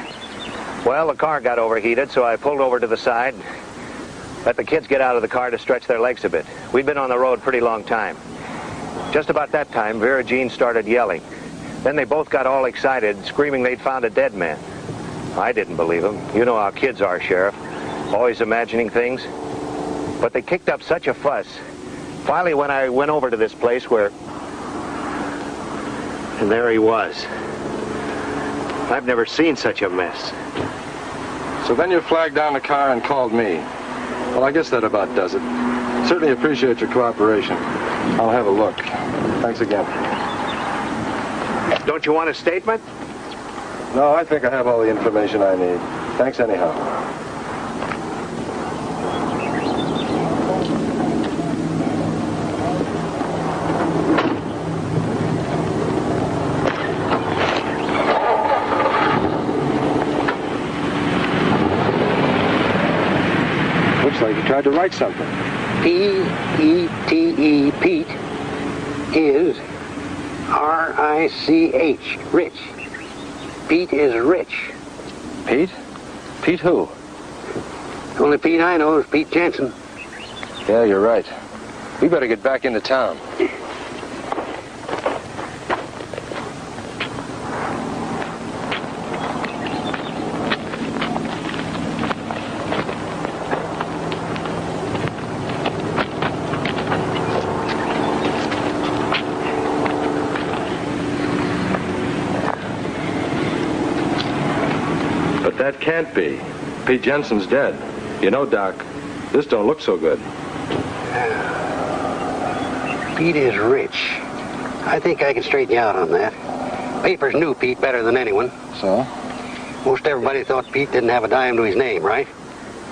Well, the car got overheated, so I pulled over to the side, let the kids get out of the car to stretch their legs a bit. We'd been on the road pretty long time. Just about that time, Vera Jean started yelling. Then they both got all excited, screaming they'd found a dead man. I didn't believe them. You know how kids are, Sheriff. Always imagining things. But they kicked up such a fuss. Finally, when I went over to this place where... And there he was. I've never seen such a mess. So then you flagged down the car and called me. Well, I guess that about does it. Certainly appreciate your cooperation. I'll have a look. Thanks again. Don't you want a statement? No, I think I have all the information I need. Thanks anyhow. Looks like you tried to write something. P-E-T-E, Pete, is R-I-C-H, rich. Pete is rich. Pete? Pete who? The only Pete I know is Pete Jensen. Yeah, you're right. We better get back into town. That can't be. Pete Jensen's dead. You know, Doc, this don't look so good. Pete is rich. I think I can straighten you out on that. Papers knew Pete better than anyone. So? Most everybody thought Pete didn't have a dime to his name, right?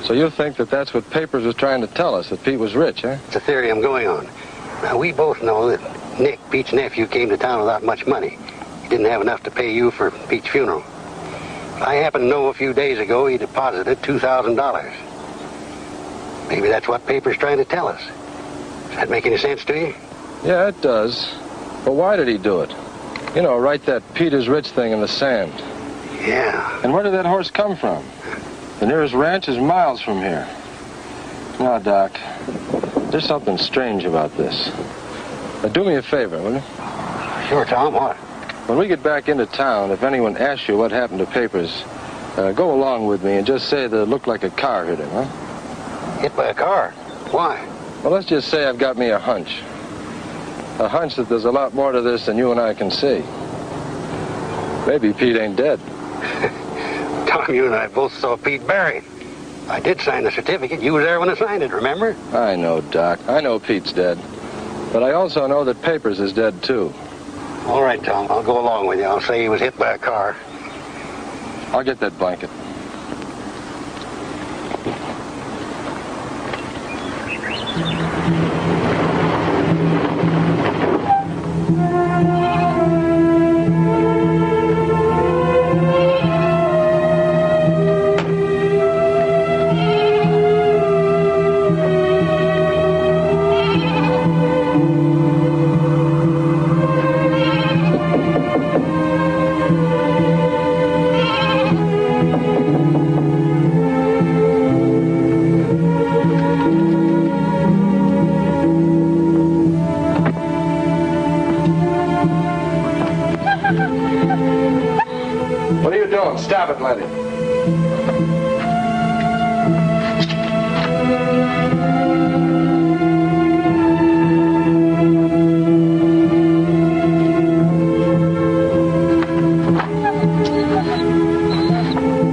So you think that that's what Papers was trying to tell us, that Pete was rich, huh? It's a theory I'm going on. Now, we both know that Nick, Pete's nephew, came to town without much money. He didn't have enough to pay you for Pete's funeral. I happen to know a few days ago he deposited $2,000. Maybe that's what Paper's trying to tell us. Does that make any sense to you? Yeah, it does. But why did he do it? You know, write that Pete is rich thing in the sand. Yeah. And where did that horse come from? The nearest ranch is miles from here. Now, Doc, there's something strange about this. Now, do me a favor, will you? Sure, Tom. What? When we get back into town, if anyone asks you what happened to Papers, go along with me and just say that it looked like a car hit him, huh? Hit by a car? Why? Well, let's just say I've got me a hunch. A hunch that there's a lot more to this than you and I can see. Maybe Pete ain't dead. Tom, you and I both saw Pete buried. I did sign the certificate. You were there when I signed it, remember? I know, Doc. I know Pete's dead. But I also know that Papers is dead, too. All right, Tom. I'll go along with you. I'll say he was hit by a car. I'll get that blanket. Stop it, Letty.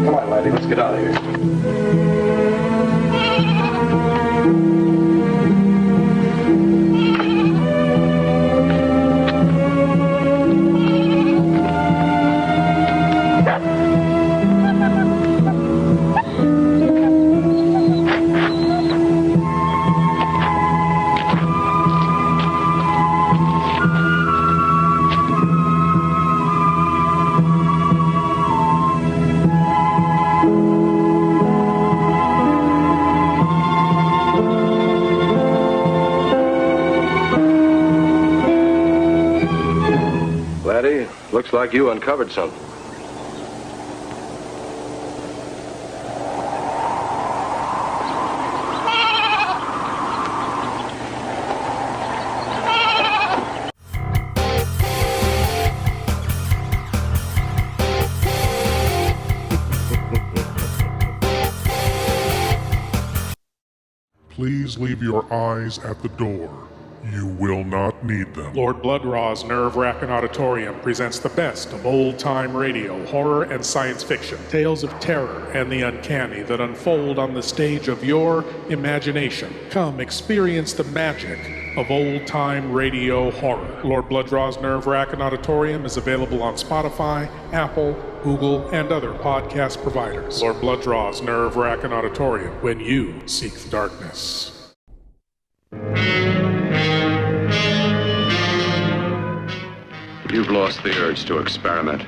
Come on, Letty, let's get out of here. Looks like you uncovered something. Please leave your eyes at the door. You will not need them. Lord Blood-Rah's Nerve-Wrackin Auditorium presents the best of old-time radio, horror, and science fiction. Tales of terror and the uncanny that unfold on the stage of your imagination. Come experience the magic of old-time radio horror. Lord Blood-Rah's Nerve-Wrackin Auditorium is available on Spotify, Apple, Google, and other podcast providers. Lord Blood-Rah's Nerve-Wrackin Auditorium, when you seek the darkness. You've lost the urge to experiment.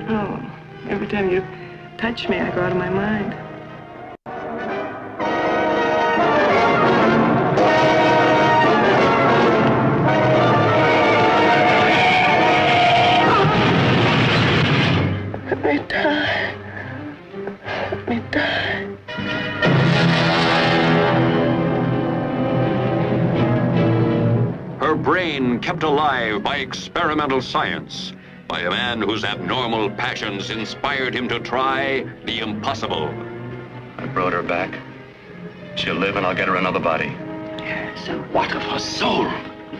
Oh, every time you touch me, I go out of my mind. Let me die. Let me die. Her brain kept alive by experimental science, by a man whose abnormal passions inspired him to try the impossible. I brought her back. She'll live and I'll get her another body. So what of her soul?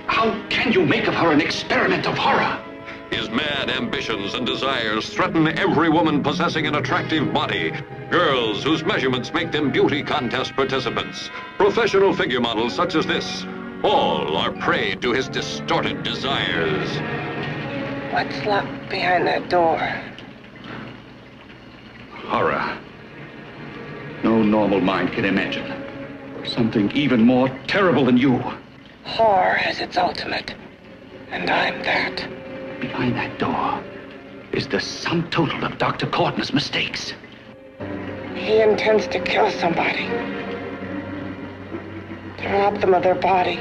How can you make of her an experiment of horror? His mad ambitions and desires threaten every woman possessing an attractive body. Girls whose measurements make them beauty contest participants. Professional figure models such as this. All are prey to his distorted desires. What's locked behind that door? Horror. No normal mind can imagine. Something even more terrible than you. Horror has its ultimate, and I'm that. Behind that door is the sum total of Dr. Courtney's mistakes. He intends to kill somebody. To rob them of their body.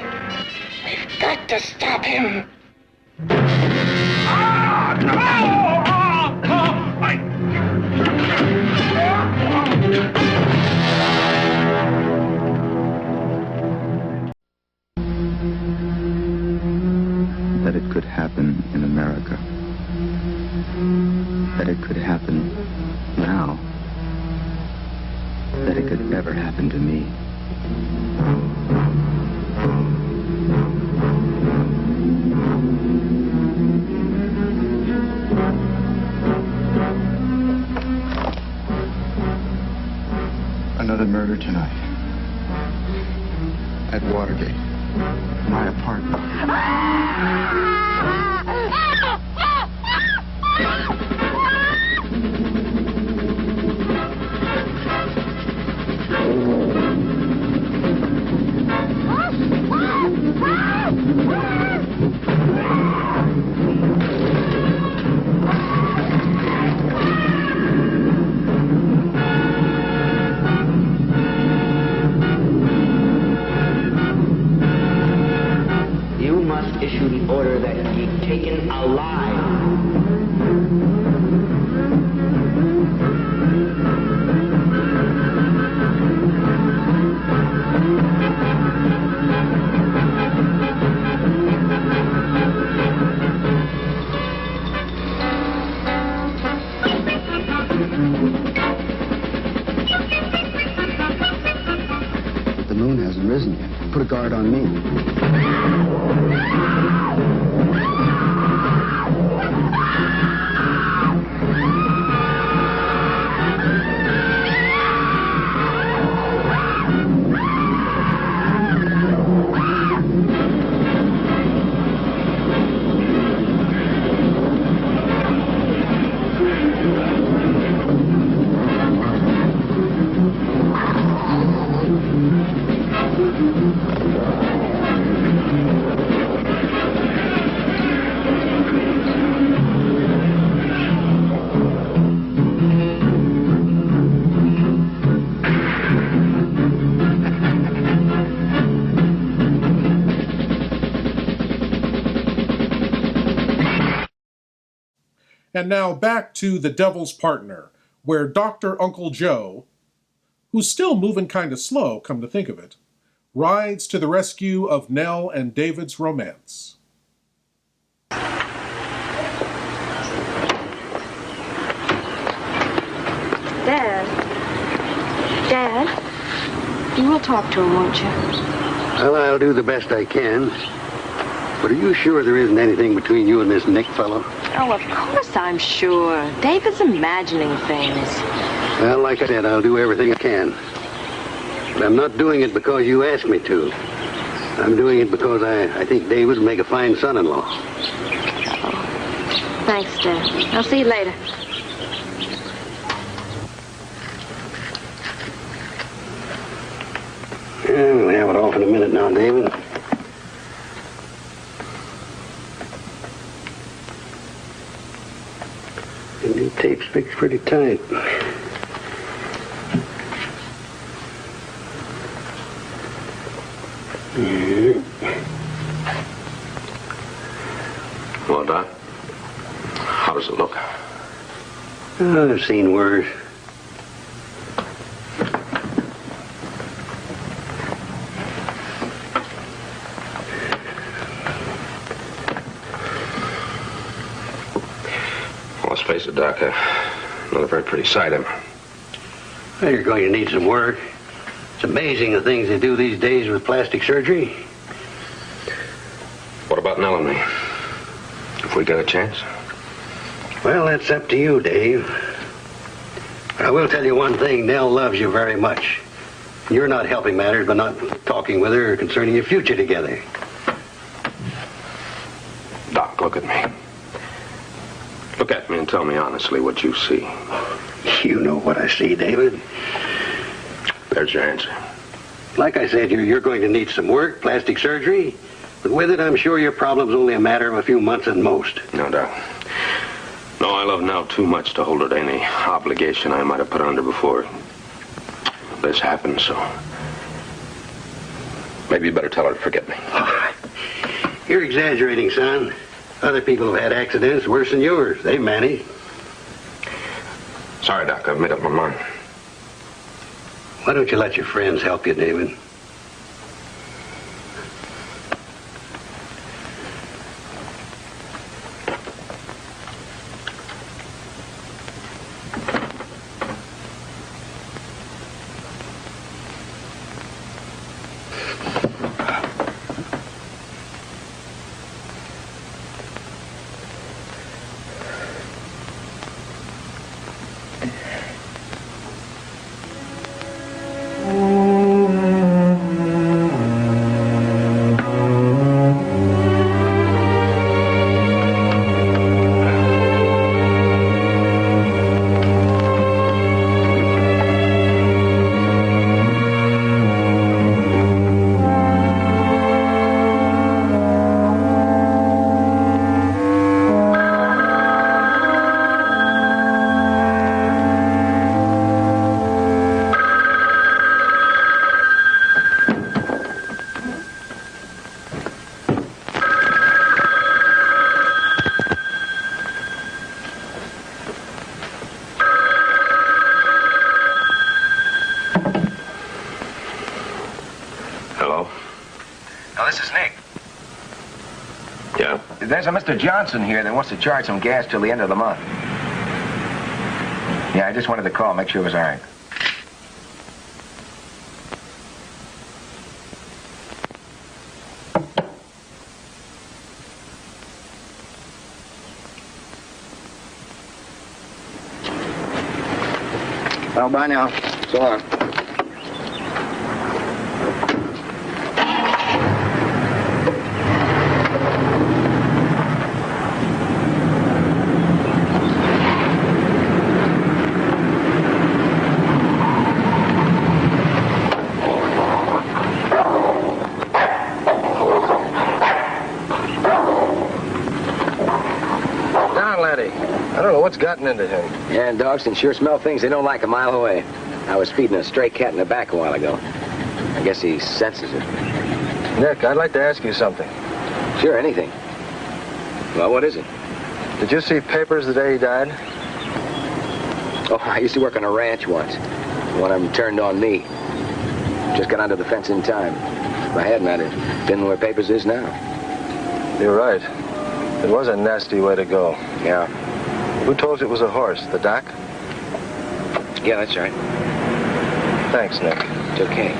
We've got to stop him. That it could happen in America. That it could happen now. That it could ever happen to me. Another murder tonight. At Watergate. My apartment. You must issue the order that he be taken alive. The moon hasn't risen yet. Put a guard on me. And now back to The Devil's Partner, where Dr. Uncle Joe, who's still moving kind of slow, come to think of it, rides to the rescue of Nell and David's romance. Dad, you will talk to him, won't you? Well, I'll do the best I can. But are you sure there isn't anything between you and this Nick fellow? Oh, of course I'm sure. David's imagining things. Well, like I said, I'll do everything I can. But I'm not doing it because you asked me to. I'm doing it because I think David would make a fine son-in-law. Oh. Thanks, Dad. I'll see you later. Yeah, we'll have it off in a minute now, David. The new tape's fixed pretty tight. Well, Doc, how does it look? Oh, I've seen worse. Well, let's face it, Doc, not a very pretty sight, am I? Well, you're going to need some work. It's amazing the things they do these days with plastic surgery. What about Nell and me? If we get a chance? Well, that's up to you, Dave. I will tell you one thing. Nell loves you very much. You're not helping matters by not talking with her concerning your future together. Doc, look at me. Look at me and tell me honestly what you see. You know what I see, David. There's your answer. Like I said, you're going to need some work, plastic surgery. But with it, I'm sure your problem's only a matter of a few months at most. No, Doc. No, I love Nell too much to hold her to any obligation I might have put under before this happened, so maybe you better tell her to forget me. You're exaggerating, son. Other people have had accidents worse than yours. They managed. Sorry, Doc. I've made up my mind. Why don't you let your friends help you, David? There's a Mr. Johnson here that wants to charge some gas till the end of the month. Yeah, I just wanted to call, make sure it was all right. Well, bye now. So long. What's gotten into him? Yeah, and dogs can sure smell things they don't like a mile away. I was feeding a stray cat in the back a while ago. I guess he senses it. Nick, I'd like to ask you something. Sure, anything. Well, what is it? Did you see papers the day he died? Oh, I used to work on a ranch once. One of them turned on me. Just got onto the fence in time. If I hadn't, I'd have been where papers is now. You're right. It was a nasty way to go. Yeah. Who told you it was a horse? The doc? Yeah, that's right. Thanks, Nick. It's okay.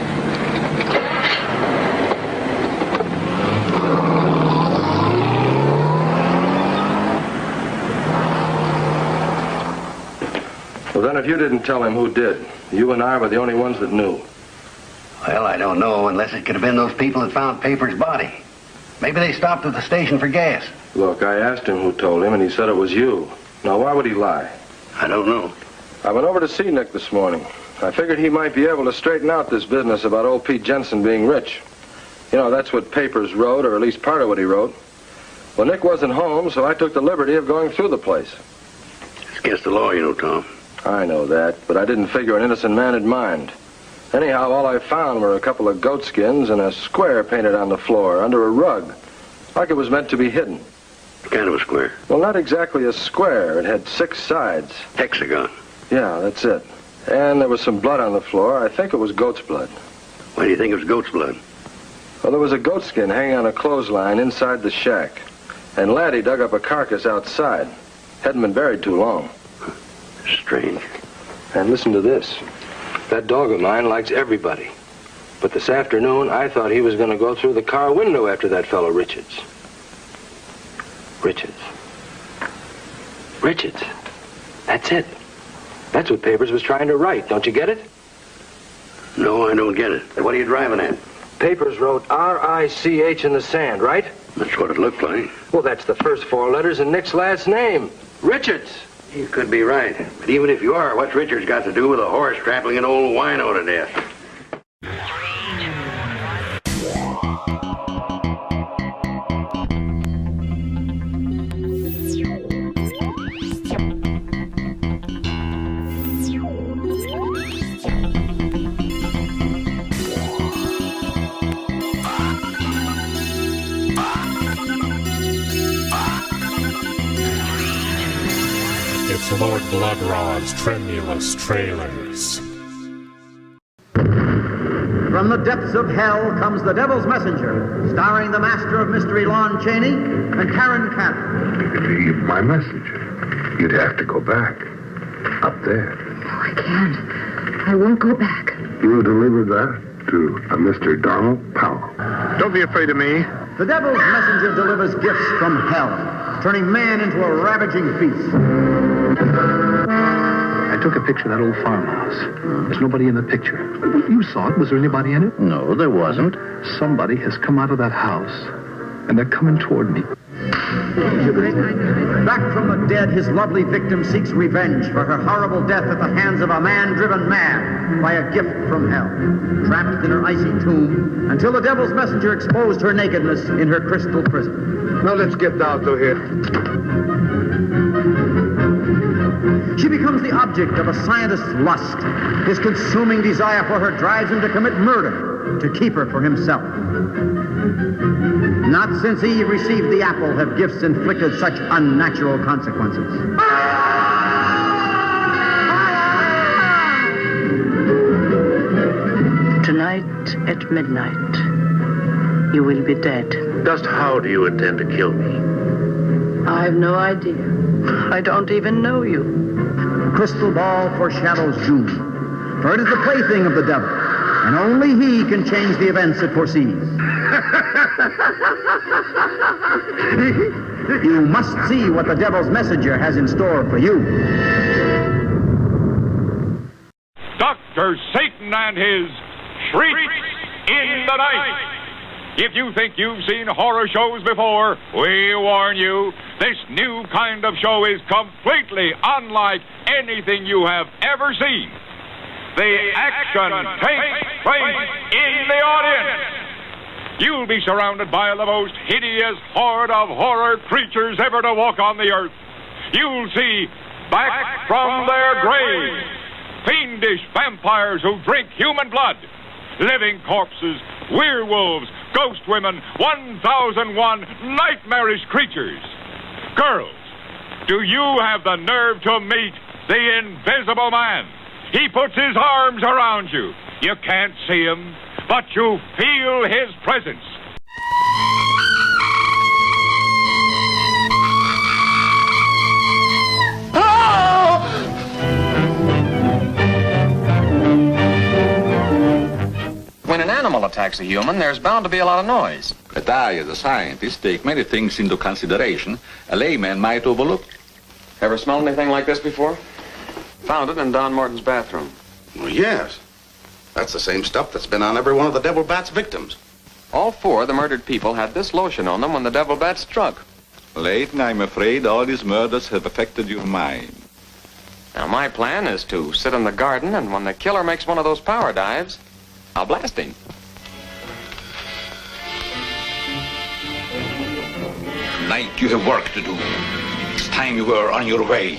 Well, then if you didn't tell him, who did? You and I were the only ones that knew. Well, I don't know, unless it could have been those people that found Paper's body. Maybe they stopped at the station for gas. Look, I asked him who told him, and he said it was you. Now, why would he lie? I don't know. I went over to see Nick this morning. I figured he might be able to straighten out this business about old Pete Jensen being rich. You know, that's what Papers wrote, or at least part of what he wrote. Well, Nick wasn't home, so I took the liberty of going through the place. It's against the law, you know, Tom. I know that, but I didn't figure an innocent man would mind. Anyhow, all I found were a couple of goat skins and a square painted on the floor under a rug, like it was meant to be hidden. What kind of a square? Well, not exactly a square. It had 6 sides. Hexagon. Yeah, that's it. And there was some blood on the floor. I think it was goat's blood. Why do you think it was goat's blood? Well, there was a goat skin hanging on a clothesline inside the shack. And Laddie dug up a carcass outside. Hadn't been buried too long. Strange. And listen to this. That dog of mine likes everybody. But this afternoon, I thought he was going to go through the car window after that fellow Richards. Richards. Richards. That's it. That's what Papers was trying to write. Don't you get it? No, I don't get it. What are you driving at? Papers wrote R-I-C-H in the sand, right? That's what it looked like. Well, that's the first 4 letters in Nick's last name. Richards. You could be right. But even if you are, what's Richards got to do with a horse trampling an old wino to death? It's Lord Blood-Rah's Tremulous Trailers. From the depths of hell comes The Devil's Messenger, starring the Master of Mystery Lon Chaney and Karen Cannon. You could leave my message. You'd have to go back. Up there. No, I can't. I won't go back. You'll deliver that to a Mr. Donald Powell. Don't be afraid of me. The Devil's Messenger delivers gifts from hell, turning man into a ravaging beast. I took a picture of that old farmhouse. There's nobody in the picture. You saw it. Was there anybody in it? No, there wasn't. Somebody has come out of that house, and they're coming toward me. Back from the dead, his lovely victim seeks revenge for her horrible death at the hands of a man driven mad by a gift from hell, trapped in her icy tomb until the Devil's Messenger exposed her nakedness in her crystal prison. Now let's get down to here. She becomes the object of a scientist's lust. His consuming desire for her drives him to commit murder to keep her for himself. Not since Eve received the apple have gifts inflicted such unnatural consequences. Tonight at midnight, you will be dead. Just how do you intend to kill me? I have no idea. I don't even know you. The crystal ball foreshadows June, for it is the plaything of the devil, and only he can change the events it foresees. You must see what the Devil's Messenger has in store for you. Dr. Satan and his Shrieks in the Night. If you think you've seen horror shows before, we warn you, this new kind of show is completely unlike anything you have ever seen. The action takes place in the audience. You'll be surrounded by the most hideous horde of horror creatures ever to walk on the earth. You'll see back from their graves fiendish vampires who drink human blood, living corpses, werewolves, ghost women, 1001 nightmarish creatures, girls, Do you have the nerve to meet the Invisible Man? He puts his arms around you. You can't see him, but you feel his presence. When an animal attacks a human, there's bound to be a lot of noise. But I, as a scientist, take many things into consideration a layman might overlook. Ever smelled anything like this before? Found it in Don Morton's bathroom. Well, yes. That's the same stuff that's been on every one of the Devil Bat's victims. All four of the murdered people had this lotion on them when the Devil Bat struck. Layton, I'm afraid all these murders have affected your mind. Now, my plan is to sit in the garden, and when the killer makes one of those power dives, I'll blast him. Tonight you have work to do. It's time you were on your way.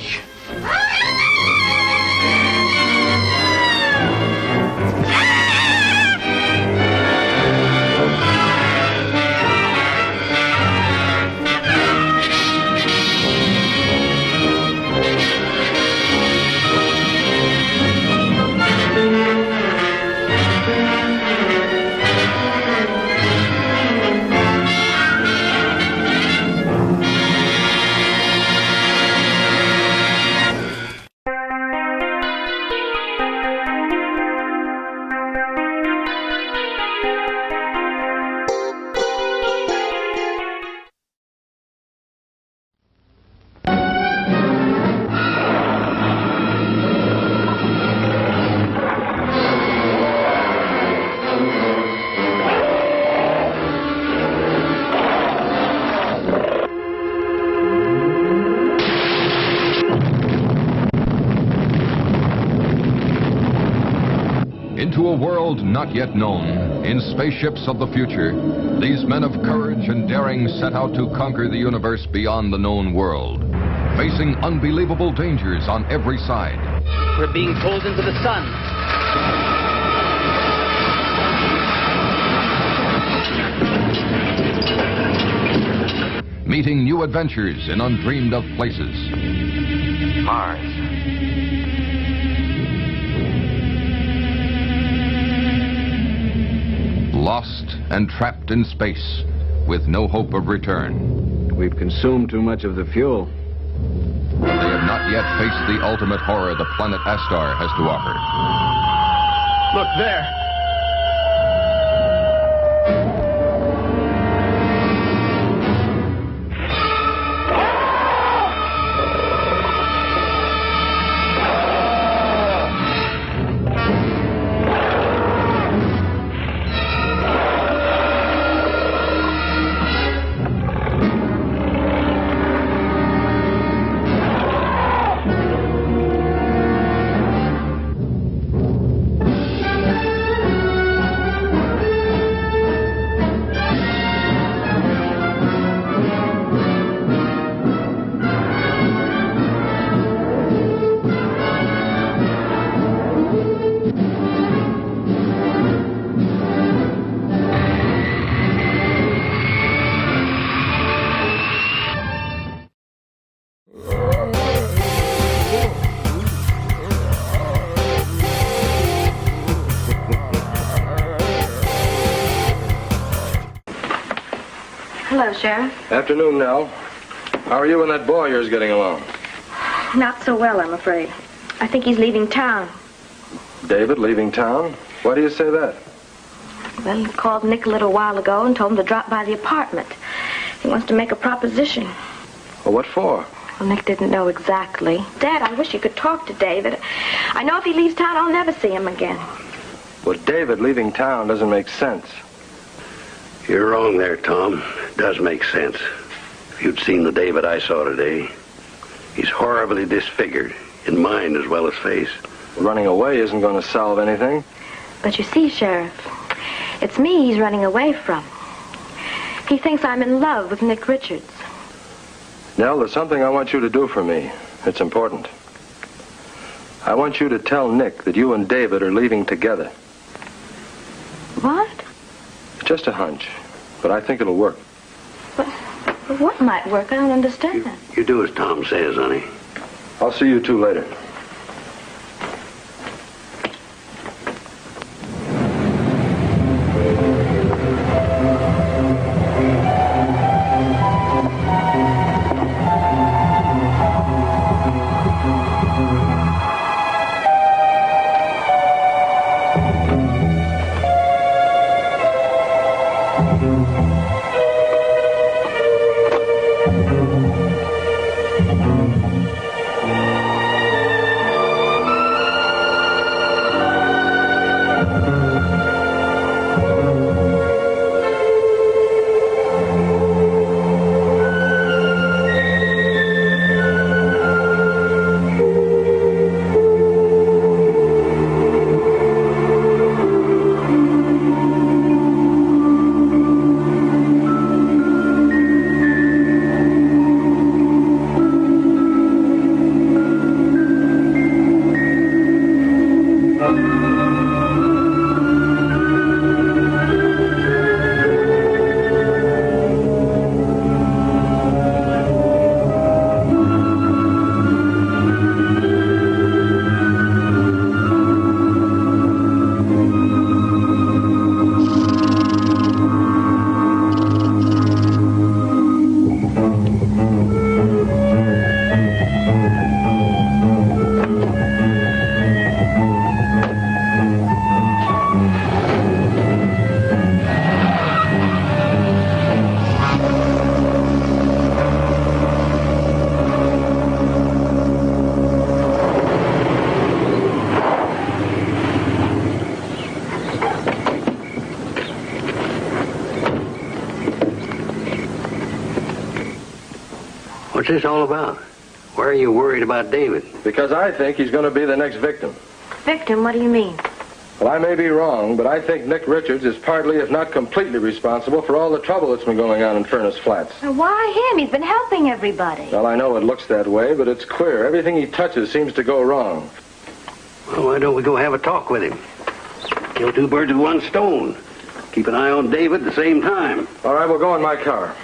Into a world not yet known, in spaceships of the future, these men of courage and daring set out to conquer the universe beyond the known world, facing unbelievable dangers on every side. We're being pulled into the sun. Meeting new adventures in undreamed of places. Mars. Lost and trapped in space, with no hope of return. We've consumed too much of the fuel. They have not yet faced the ultimate horror the planet Astar has to offer. Look there. Hello, Sheriff. Afternoon, Nell. How are you and that boy of yours getting along? Not so well, I'm afraid. I think he's leaving town. David leaving town? Why do you say that? Well, he called Nick a little while ago and told him to drop by the apartment. He wants to make a proposition. Well, what for? Well, Nick didn't know exactly. Dad, I wish you could talk to David. I know if he leaves town, I'll never see him again. Well, David leaving town doesn't make sense. You're wrong there, Tom. It does make sense. If you'd seen the David I saw today, he's horribly disfigured, in mind as well as face. Running away isn't going to solve anything. But you see, Sheriff, it's me he's running away from. He thinks I'm in love with Nick Richards. Nell, there's something I want you to do for me. It's important. I want you to tell Nick that you and David are leaving together. What? Just a hunch, but I think it'll work. But what might work? I don't understand. You do as Tom says, honey. I'll see you two later. What's this all about? Why are you worried about David? Because I think he's going to be the next victim. Victim, what do you mean? Well, I may be wrong, but I think Nick Richards is partly, if not completely, responsible for all the trouble that's been going on in Furnace Flats. Why him? He's been helping everybody. Well, I know it looks that way, but it's clear. Everything he touches seems to go wrong. Well, why don't we go have a talk with him? Kill two birds with one stone. Keep an eye on David at the same time. All right, we'll go in my car.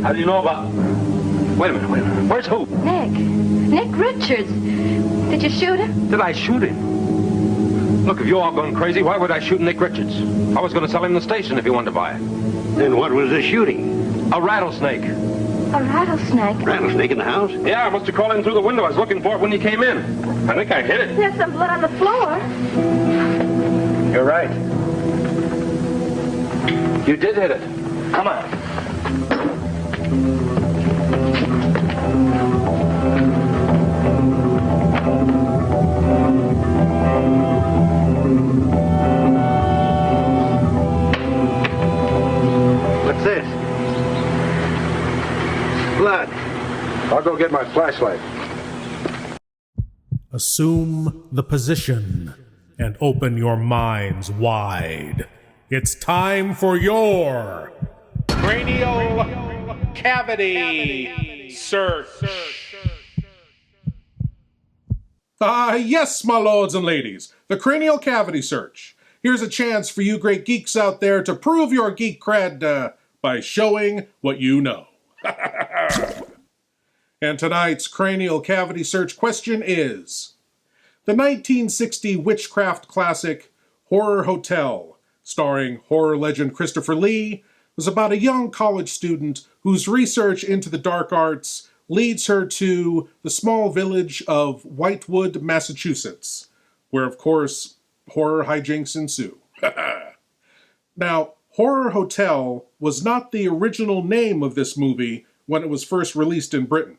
How do you know about... Wait a minute. Where's who? Nick Richards. Did you shoot him? Did I shoot him? Look, if you're all going crazy, why would I shoot Nick Richards? I was going to sell him the station if he wanted to buy it. Then what was the shooting? A rattlesnake. A rattlesnake? Rattlesnake in the house? Yeah, I must have crawled in through the window. I was looking for it when you came in. I think I hit it. There's some blood on the floor. You're right. You did hit it. Come on. What's this? Blood. I'll go get my flashlight. Assume the position and open your minds wide. It's time for your cranial cavity search. Yes, my lords and ladies, the cranial cavity search. Here's a chance for you great geeks out there to prove your geek cred by showing what you know. And tonight's cranial cavity search question is, The 1960 witchcraft classic Horror Hotel, starring horror legend Christopher Lee, was about a young college student whose research into the dark arts leads her to the small village of Whitewood, Massachusetts, where, of course, horror hijinks ensue. Now, Horror Hotel was not the original name of this movie when it was first released in Britain.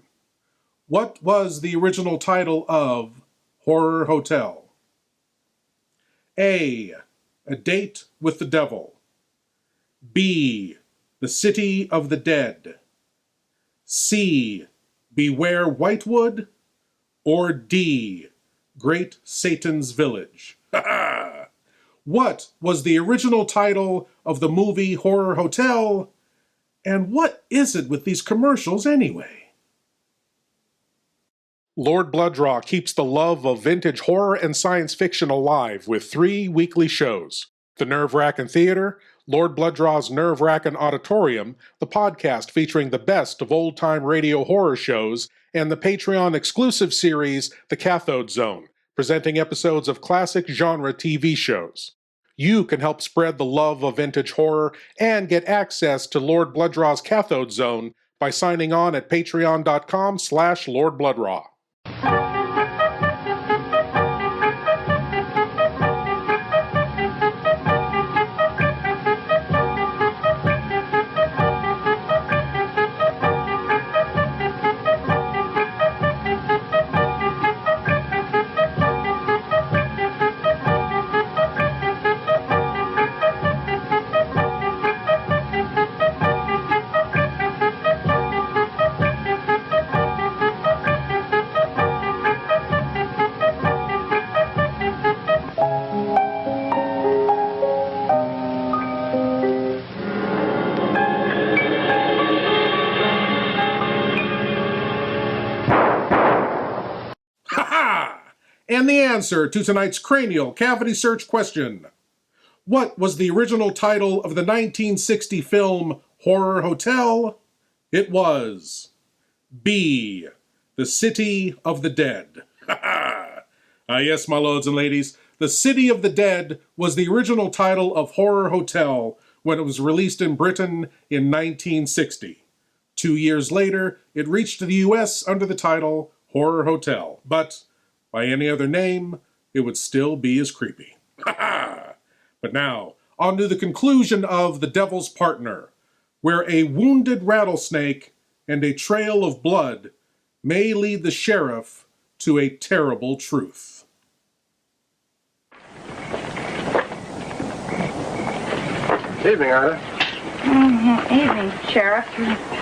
What was the original title of Horror Hotel? A Date with the Devil. B, The City of the Dead. C, Beware Whitewood. Or D, Great Satan's Village. What was the original title of the movie Horror Hotel? And what is it with these commercials anyway? Lord Blood-Rah keeps the love of vintage horror and science fiction alive with 3 weekly shows. The Wrackin Theater, Lord Blood-Rah's Wrackin Auditorium, the podcast featuring the best of old-time radio horror shows, and the Patreon-exclusive series, The Cathode Zone, presenting episodes of classic genre TV shows. You can help spread the love of vintage horror and get access to Lord Blood-Rah's Cathode Zone by signing on at patreon.com/Lord Blood-Rah. And the answer to tonight's cranial cavity search question. What was the original title of the 1960 film Horror Hotel? It was B, The City of the Dead. Yes, my lords and ladies, The City of the Dead was the original title of Horror Hotel when it was released in Britain in 1960. 2 years later, it reached the U.S. under the title Horror Hotel, but by any other name, it would still be as creepy. But now, on to the conclusion of The Devil's Partner, where a wounded rattlesnake and a trail of blood may lead the sheriff to a terrible truth. Evening, Ida. Evening, Sheriff.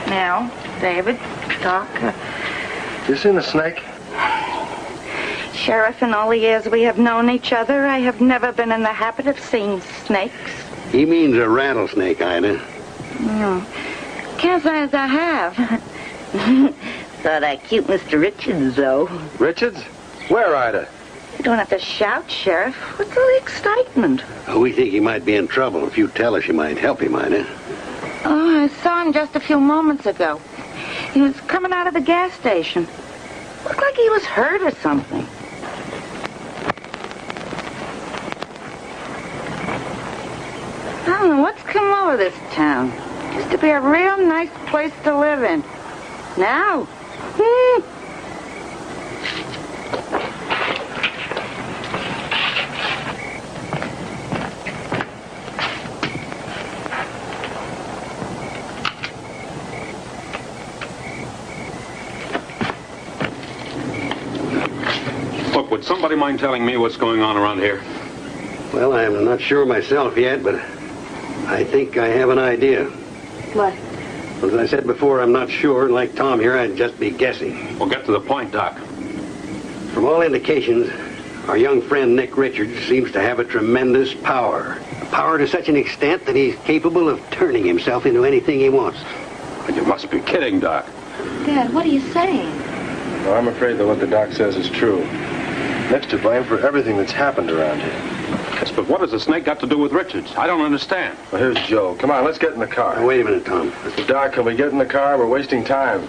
Now, David, Doc. You seen the snake? Sheriff, in all the years we have known each other, I have never been in the habit of seeing snakes. He means a rattlesnake, Ida. No. Can't say as I have. Thought I cute Mr. Richards, though. Richards? Where, Ida? You don't have to shout, Sheriff. What's all the excitement? We think he might be in trouble. If you tell us, you might help him, Ida. Oh, I saw him just a few moments ago. He was coming out of the gas station. Looked like he was hurt or something. I don't know what's come over this town. Used to be a real nice place to live in. Now, Look, would somebody mind telling me what's going on around here? Well, I'm not sure myself yet, but I think I have an idea. What? As I said before, I'm not sure. Like Tom here, I'd just be guessing. Well, get to the point, Doc. From all indications, our young friend Nick Richards seems to have a tremendous power. A power to such an extent that he's capable of turning himself into anything he wants. Well, you must be kidding, Doc. Dad, what are you saying? Well, I'm afraid that what the doc says is true. Nick's to blame for everything that's happened around here. Yes, but what has the snake got to do with Richards? I don't understand. Well, here's Joe. Come on, let's get in the car. Now, wait a minute, Tom. Doc, can we get in the car? We're wasting time.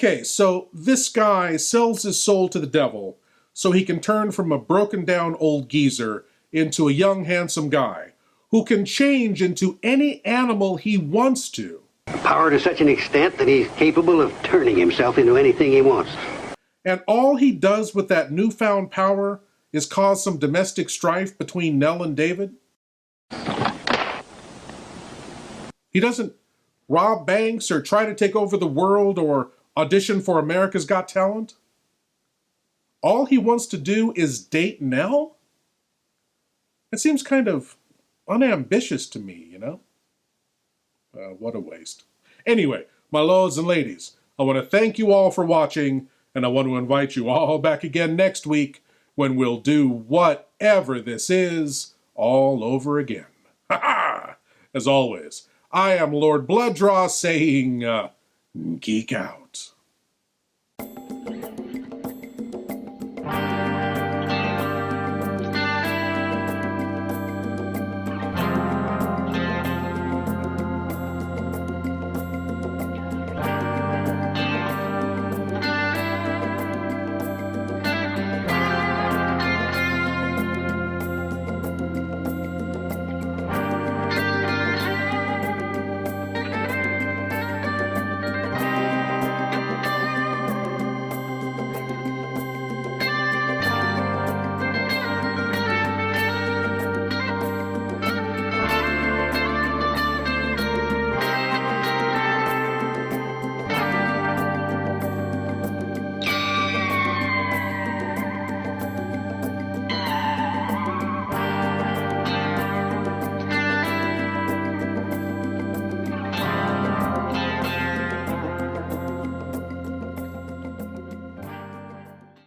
Okay, so this guy sells his soul to the devil so he can turn from a broken down old geezer into a young handsome guy who can change into any animal he wants to. Power to such an extent that he's capable of turning himself into anything he wants. And all he does with that newfound power is cause some domestic strife between Nell and David? He doesn't rob banks or try to take over the world or audition for America's Got Talent? All he wants to do is date Nell? It seems kind of unambitious to me, you know? What a waste. Anyway, my lords and ladies, I want to thank you all for watching, and I want to invite you all back again next week when we'll do whatever this is all over again. Ha ha! As always, I am Lord Blood-Rah saying, geek out.